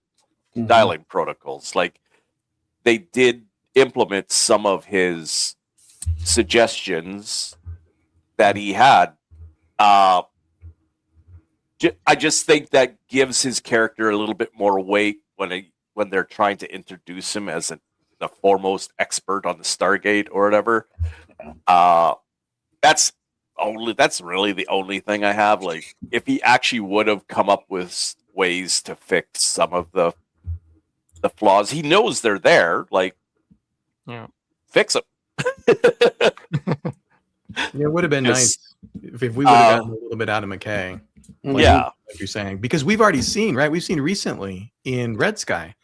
dialing protocols. Like they did implement some of his suggestions that he had. I just think that gives his character a little bit more weight when they're trying to introduce him as the foremost expert on the Stargate or whatever. That's really the only thing I have. Like if he actually would have come up with ways to fix some of the flaws, he knows they're there. Like, fix them. It would have been nice if we would have gotten a little bit out of McKay. Like you're saying, because we've already seen, right? We've seen recently in Red Sky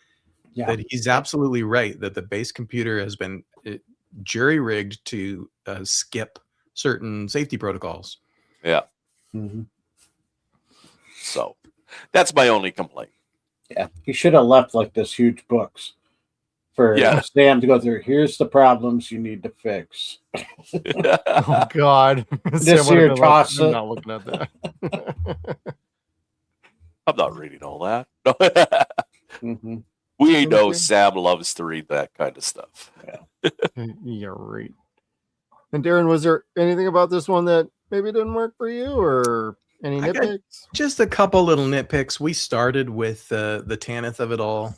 that he's absolutely right that the base computer has been jury-rigged to skip certain safety protocols. Yeah. So that's my only complaint. Yeah, he should have left like this huge books for Sam to go through. Here's the problems you need to fix. Oh God! This year, toss it. I'm not looking at that. I'm not reading all that. We know Sam loves to read that kind of stuff. You're right. And Darren, was there anything about this one that maybe didn't work for you, or any nitpicks? Just a couple little nitpicks. We started with the Tanith of it all.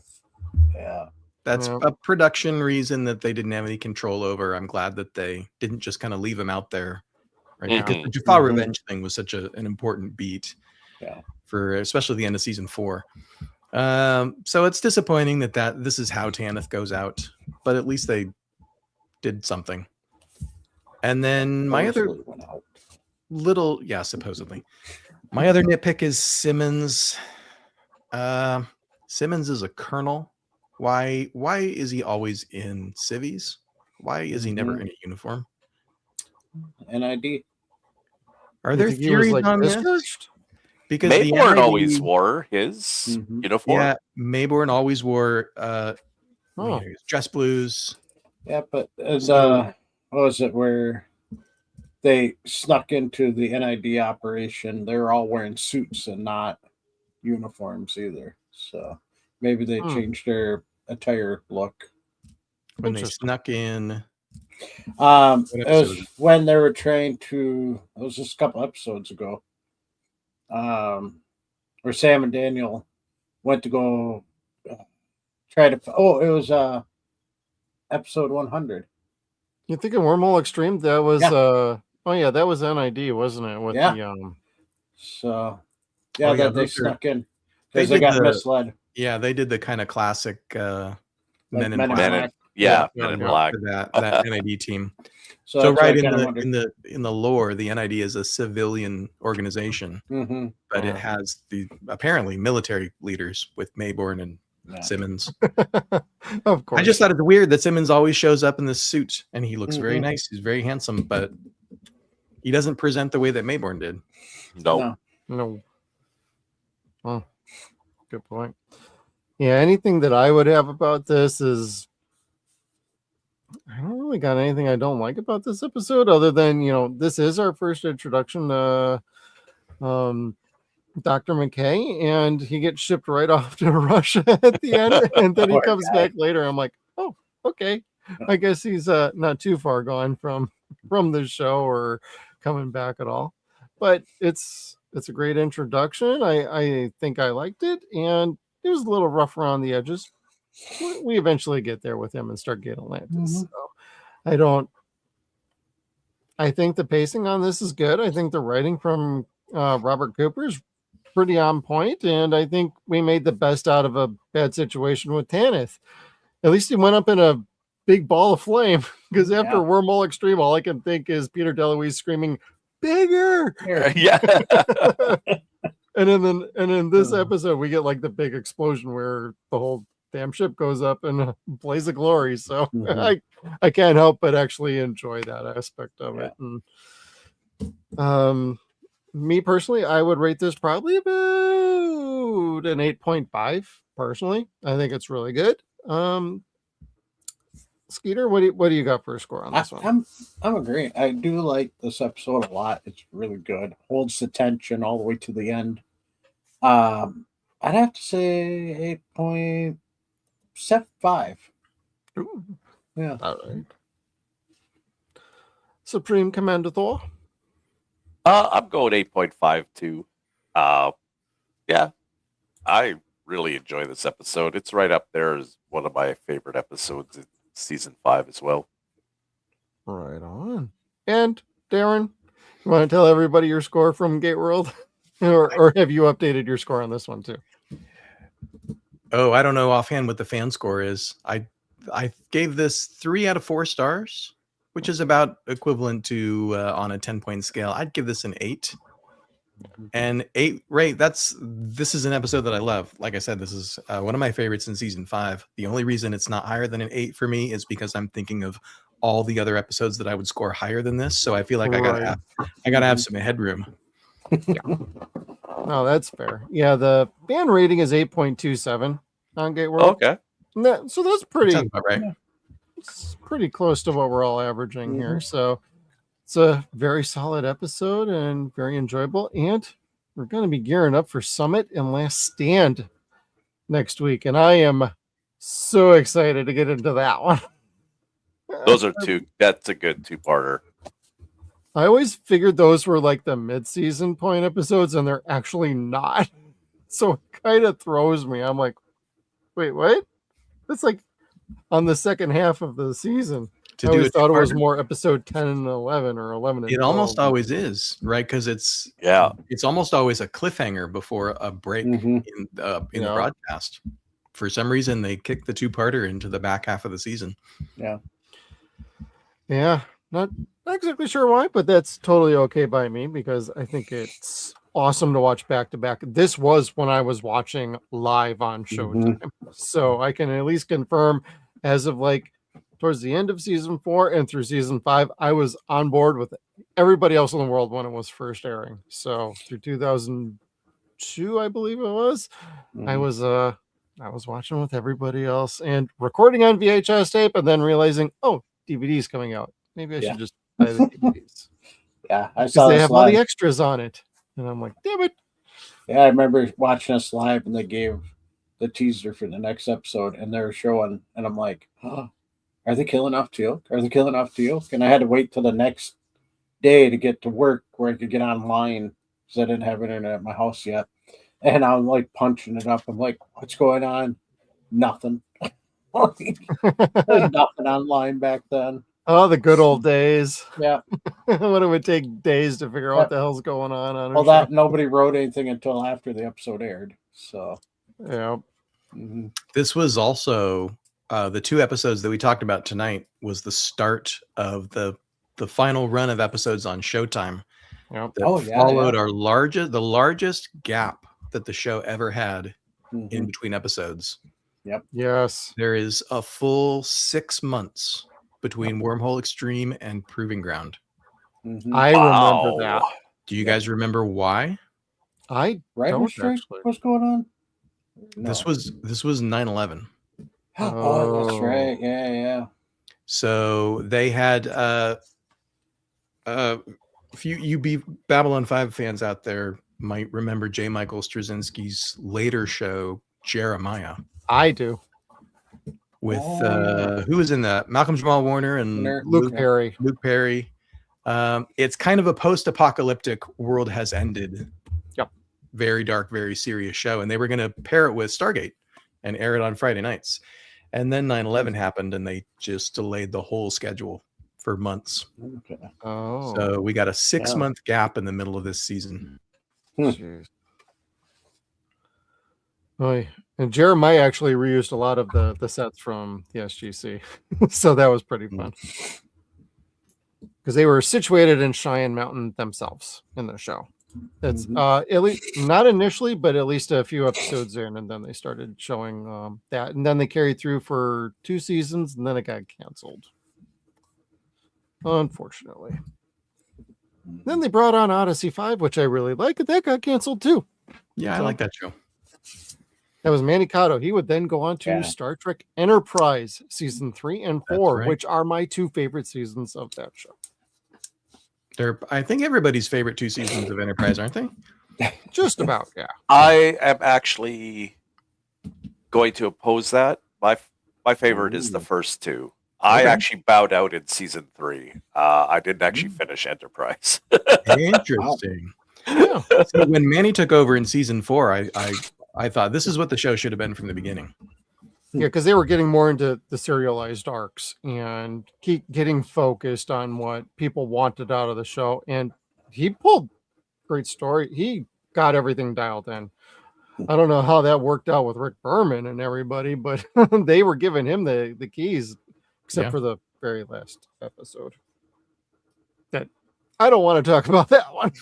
Yeah. That's a production reason that they didn't have any control over. I'm glad that they didn't just kind of leave him out there. Right? Because the Jaffa Revenge thing was such an important beat for especially the end of season 4. So it's disappointing that this is how Tanith goes out, but at least they did something. And then my other little, supposedly. My other nitpick is Simmons. Simmons is a colonel. Why is he always in civvies? Why is he never in a uniform? NID. Are there theories on this? Because Mayborn always wore his uniform. Yeah, Mayborn always wore dress blues. Yeah, but what was it where they snuck into the NID operation? They were all wearing suits and not uniforms either. So maybe they changed their attire look. When they snuck in. It was when they were trying to. It was just a couple episodes ago. Where Sam and Daniel went to go try to. Oh, it was episode 100. You thinking Wormhole Extreme? That was that was NID, wasn't it? With the So they snuck in because they got misled. Yeah, they did the kind of classic Men in Black. Men in Black. That NID team. So right in the lore, the NID is a civilian organization, but it has the apparently military leaders with Mayborn and Simmons. Of course. I just thought it's weird that Simmons always shows up in this suit, and he looks very nice. He's very handsome, but he doesn't present the way that Mayborn did. No. Oh, good point. Yeah, anything that I would have about this is I don't really got anything I don't like about this episode other than, this is our first introduction to Dr. McKay, and he gets shipped right off to Russia at the end, and then he comes back later. I'm like, oh, okay. I guess he's not too far gone from the show or coming back at all. But it's a great introduction. I think I liked it, and it was a little rough around the edges. We eventually get there with him in Stargate Atlantis. So I think the pacing on this is good. I think the writing from Robert Cooper is pretty on point, and I think we made the best out of a bad situation with Tanith. At least he went up in a big ball of flame, because after Wormhole Extreme, all I can think is Peter DeLuise screaming, "Bigger!" Yeah. And in this episode, we get like the big explosion where the whole damn ship goes up in a blaze of glory. So I can't help but actually enjoy that aspect of it. And me personally, I would rate this probably about an 8.5. Personally, I think it's really good. Skeeter, what do you got for a score on this one? I'm agreeing. I do like this episode a lot. It's really good. Holds the tension all the way to the end. I'd have to say 8.75. Yeah. All right. Supreme Commander Thor. I'm going 8.5 too. Yeah, I really enjoy this episode. It's right up there as one of my favorite episodes in season 5 as well. Right on. And Darren, you want to tell everybody your score from Gateworld, or have you updated your score on this one too? Oh, I don't know offhand what the fan score is. I gave this 3 out of 4 stars, which is about equivalent to on a 10-point scale. I'd give this an 8. And 8 rate. This is an episode that I love. Like I said, this is one of my favorites in season 5. The only reason it's not higher than an 8 for me is because I'm thinking of all the other episodes that I would score higher than this. So I feel like I gotta have some headroom. No, that's fair. Yeah, the fan rating is 8.27 on Gateworld. Okay. So that's pretty. Sounds about right. It's pretty close to what we're all averaging here. So it's a very solid episode and very enjoyable. And we're going to be gearing up for Summit and Last Stand next week. And I am so excited to get into that one. Those are that's a good 2-parter. I always figured those were like the mid-season point episodes, and they're actually not. So it kind of throws me. I'm like, wait, what? It's like on the second half of the season. I always thought it was more episode 10 and 11 or 11 and 12. It almost always is, right? Because it's almost always a cliffhanger before a break in the broadcast. For some reason, they kick the 2-parter into the back half of the season. Yeah, not exactly sure why, but that's totally okay by me because I think it's awesome to watch back to back. This was when I was watching live on Showtime, so I can at least confirm as of like towards the end of season 4 and through season 5, I was on board with everybody else in the world when it was first airing. So through 2002, I believe it was, I was watching with everybody else and recording on VHS tape, and then realizing, oh, DVD's coming out. Maybe I should just buy the DVDs. I saw they this have all the extras on it, and I'm like, damn it. Yeah, I remember watching us live, and they gave the teaser for the next episode, and they were showing, and I'm like, oh, are they killing off Teal'c? Are they killing off Teal'c? And I had to wait till the next day to get to work where I could get online because I didn't have internet at my house yet. And I'm like punching it up. I'm like, what's going on? Nothing. There's nothing online back then. Oh, the good old days. Yeah. When it would take days to figure out what the hell's going on. Well, that nobody wrote anything until after the episode aired. So, yeah. This was also the 2 episodes that we talked about tonight was the start of the final run of episodes on Showtime. Yep. That followed the largest gap that the show ever had in between episodes. Yep. Yes. There is a full 6 months between Wormhole Extreme and Proving Ground. I remember that. Do you guys remember why? I Writer's don't strike? actually. What's going on? This was 9/11. Oh, that's right. Yeah. So they had if you be Babylon 5 fans out there might remember J. Michael Straczynski's later show Jeremiah. I do. With who was in that? Malcolm Jamal Warner and Luke Perry. Luke Perry. It's kind of a post-apocalyptic world has ended. Yep. Very dark, very serious show. And they were going to pair it with Stargate and air it on Friday nights. And then 9/11 happened and they just delayed the whole schedule for months. Okay. Oh. So we got a 6-month gap in the middle of this season. Jeez. Oh, and Jeremiah actually reused a lot of the sets from the SGC. So that was pretty fun. Because they were situated in Cheyenne Mountain themselves in the show. It's at least not initially, but at least a few episodes in, and then they started showing that, and then they carried through for 2 seasons, and then it got canceled. Unfortunately. Then they brought on Odyssey 5, which I really like, and that got canceled too. Yeah, I like that show. That was Manny Cotto. He would then go on to Star Trek Enterprise season 3 and 4, which are my 2 favorite seasons of that show. They're, I think, everybody's favorite 2 seasons of Enterprise, aren't they? Just about, yeah. I am actually going to oppose that. My favorite is the first 2. I actually bowed out in season 3. I didn't actually finish Enterprise. Interesting. Yeah. See, when Manny took over in season 4, I thought this is what the show should have been from the beginning. Yeah, because they were getting more into the serialized arcs and keep getting focused on what people wanted out of the show. And he pulled great story. He got everything dialed in. I don't know how that worked out with Rick Berman and everybody, but they were giving him the keys, except for the very last episode. That I don't want to talk about that one.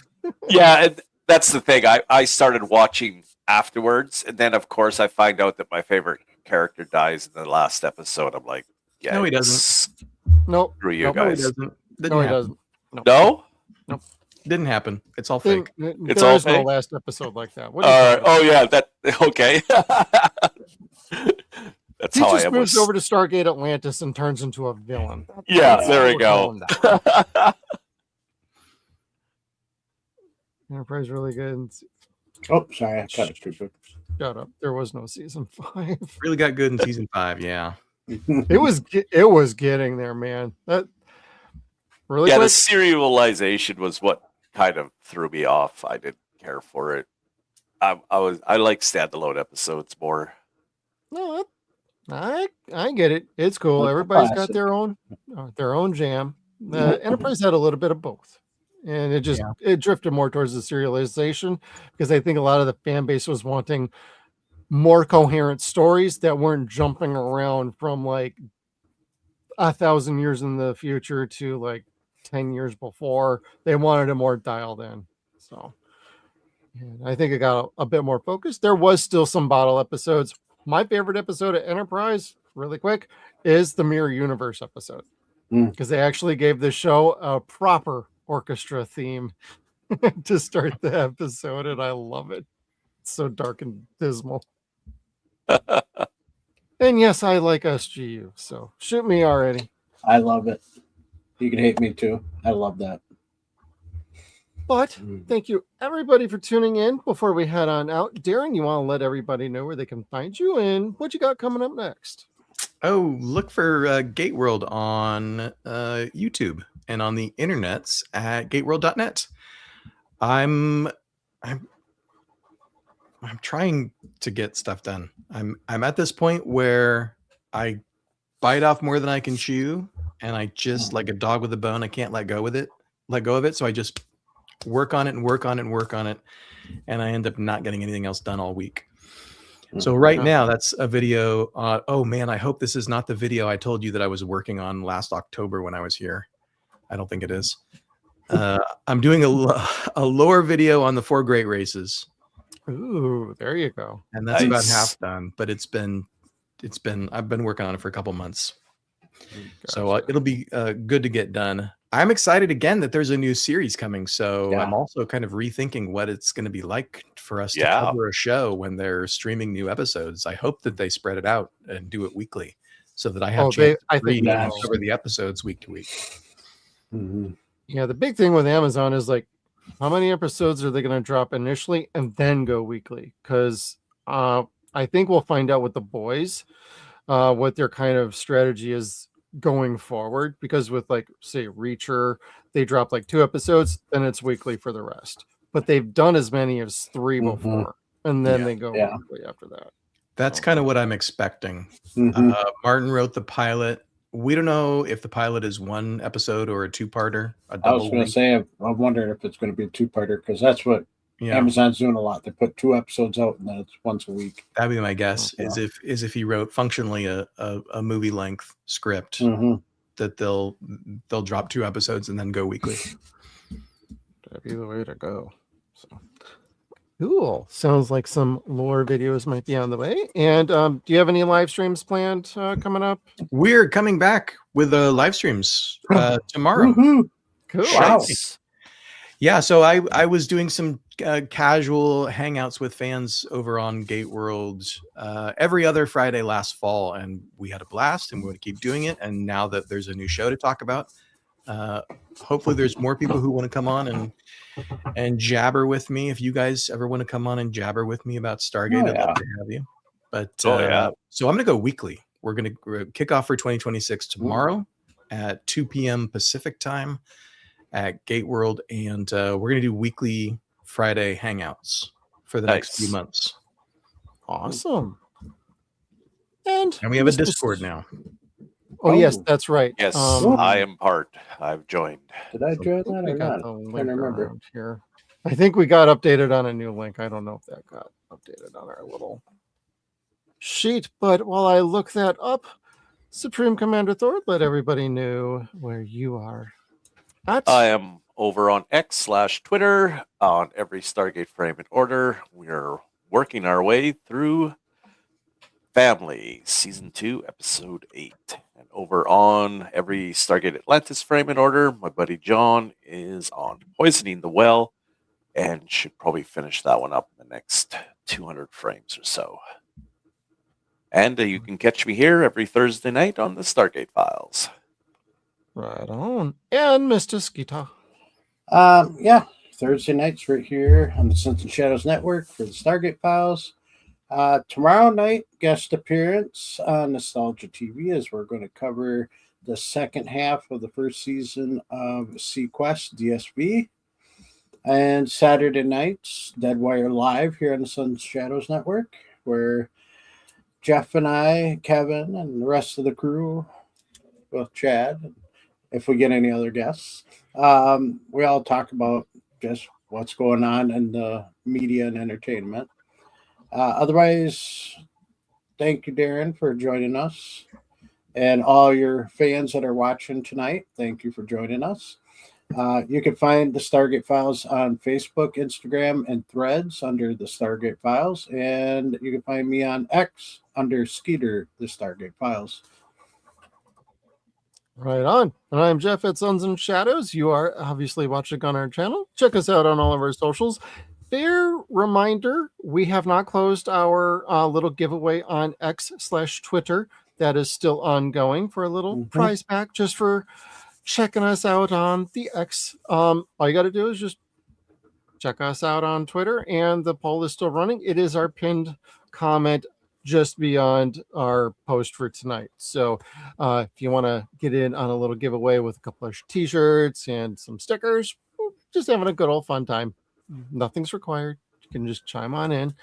Yeah, and that's the thing. I started watching afterwards, and then of course I find out that my favorite character dies in the last episode. I'm like, yeah, no, he doesn't. Nope. Screw you nope, guys. No, he doesn't. Nope. No? Nope. Didn't happen. It's all fake. It's there all is no fake? last episode like that. Oh yeah, that okay. That's he how just I moves was. over to Stargate Atlantis and turns into a villain. Yeah, That's there we what we're go. calling that. Enterprise really good. Oh, sorry, I cut it too quick. Shut up. There was no season 5. Really got good in season 5. Yeah. It was getting there, man. That really Yeah, quick. the serialization was what kind of threw me off. I didn't care for it. I like standalone episodes more. No, I get it. It's cool. Like a Everybody's got classic. their own jam. Enterprise had a little bit of both, and it drifted more towards the serialization because I think a lot of the fan base was wanting more coherent stories that weren't jumping around from like 1,000 years in the future to like 10 years before. They wanted it more dialed in. So, and I think it got a bit more focused. There was still some bottle episodes. My favorite episode of Enterprise, really quick, is the Mirror Universe episode because they actually gave the show a proper orchestra theme to start the episode, and I love it. It's so dark and dismal. And yes, I like SGU, so shoot me already. I love it. You can hate me too. I love that. But thank you everybody for tuning in. Before we head on out, Darren, you want to let everybody know where they can find you and what you got coming up next? Oh, look for Gateworld on YouTube and on the internets at gateworld.net. I'm trying to get stuff done. I'm at this point where I bite off more than I can chew, and I just like a dog with a bone. I can't let go of it. So I just work on it and work on it and work on it, and I end up not getting anything else done all week. So right now, that's a video. Oh man, I hope this is not the video I told you that I was working on last October when I was here. I don't think it is. I'm doing a lore video on the 4 great races. Ooh, there you go. And that's Nice. about half done, but it's been I've been working on it for a couple months. So it'll be good to get done. I'm excited again that there's a new series coming. So I'm also kind of rethinking what it's going to be like for us to cover a show when they're streaming new episodes. I hope that they spread it out and do it weekly so that I have a chance to read and cover the episodes week to week. Yeah, the big thing with Amazon is like, how many episodes are they going to drop initially and then go weekly? Because I think we'll find out with the boys what their kind of strategy is going forward, because with like say Reacher, they drop like 2 episodes, then it's weekly for the rest, but they've done as many as 3 before, and then they go weekly after that. That's kind of what I'm expecting. Martin wrote the pilot. We don't know if the pilot is 1 episode or a 2-parter. I was going to say, I'm wondering if it's going to be a 2-parter, because that's what Amazon's doing a lot. They put 2 episodes out, and then it's once a week. That'd be my guess. Is if he wrote functionally a movie length script that they'll drop 2 episodes and then go weekly. That'd be the way to go. So cool. Sounds like some lore videos might be on the way. And do you have any live streams planned coming up? We're coming back with live streams tomorrow. Cool. Wow. Yeah, so I was doing some casual hangouts with fans over on Gateworld every other Friday last fall, and we had a blast, and we're going to keep doing it. And now that there's a new show to talk about, hopefully there's more people who want to come on and jabber with me. If you guys ever want to come on and jabber with me about Stargate, I'd love to have you. But so I'm going to go weekly. We're going to kick off for 2026 tomorrow at 2 p.m. Pacific time at Gateworld, and we're going to do weekly Friday hangouts for the next few months. Awesome. And we have a Discord now. Oh, yes, that's right. Yes, I am part. I've joined. Did I join that or not? I don't remember. Here. I think we got updated on a new link. I don't know if that got updated on our little sheet, but while I look that up, Supreme Commander Thor, let everybody know where you are. I am over on X/Twitter on every Stargate frame in order. We're working our way through Family Season 2, Episode 8. And over on every Stargate Atlantis frame in order, my buddy John is on Poisoning the Well and should probably finish that one up in the next 200 frames or so. And you can catch me here every Thursday night on the Stargate Files. Right on. And Mr. Skeeter. Thursday nights right here on the Suns and Shadows Network for the Stargate Files. Tomorrow night, guest appearance on Nostalgia TV, as we're going to cover the second half of the first season of CRITICLESS DSV. And Saturday nights, Deadwire Live here on the Suns and Shadows Network, where Jeff and I, Kevin, and the rest of the crew, well, Chad, if we get any other guests, we all talk about just what's going on in the media and entertainment. Otherwise, thank you, Darren, for joining us. And all your fans that are watching tonight, thank you for joining us. You can find the Stargate Files on Facebook, Instagram, and Threads under the Stargate Files. And you can find me on X under Skeeter, the Stargate Files. Right on. And I'm Jeff at Suns and Shadows. You are obviously watching on our channel. Check us out on all of our socials. Fair reminder, we have not closed our little giveaway on X/Twitter. That is still ongoing for a little prize pack just for checking us out on the X. All you got to do is just check us out on Twitter, and the poll is still running. It is our pinned comment just beyond our post for tonight. So if you want to get in on a little giveaway with a couple of t-shirts and some stickers, just having a good old fun time. Nothing's required. You can just chime on in.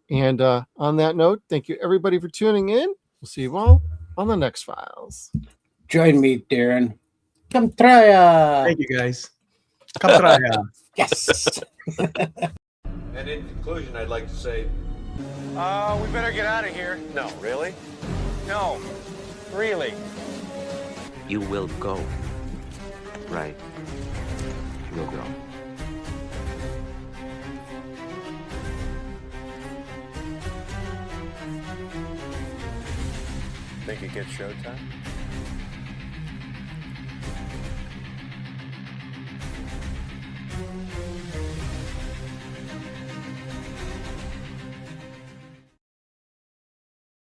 And on that note, thank you everybody for tuning in. We'll see you all on the next Files. Join me, Darren. Come try. Thank you, guys. Come try. Yes. And in conclusion, I'd like to say, We better get out of here. no, really? No, really. You will go. Right. You will go. Think it gets showtime?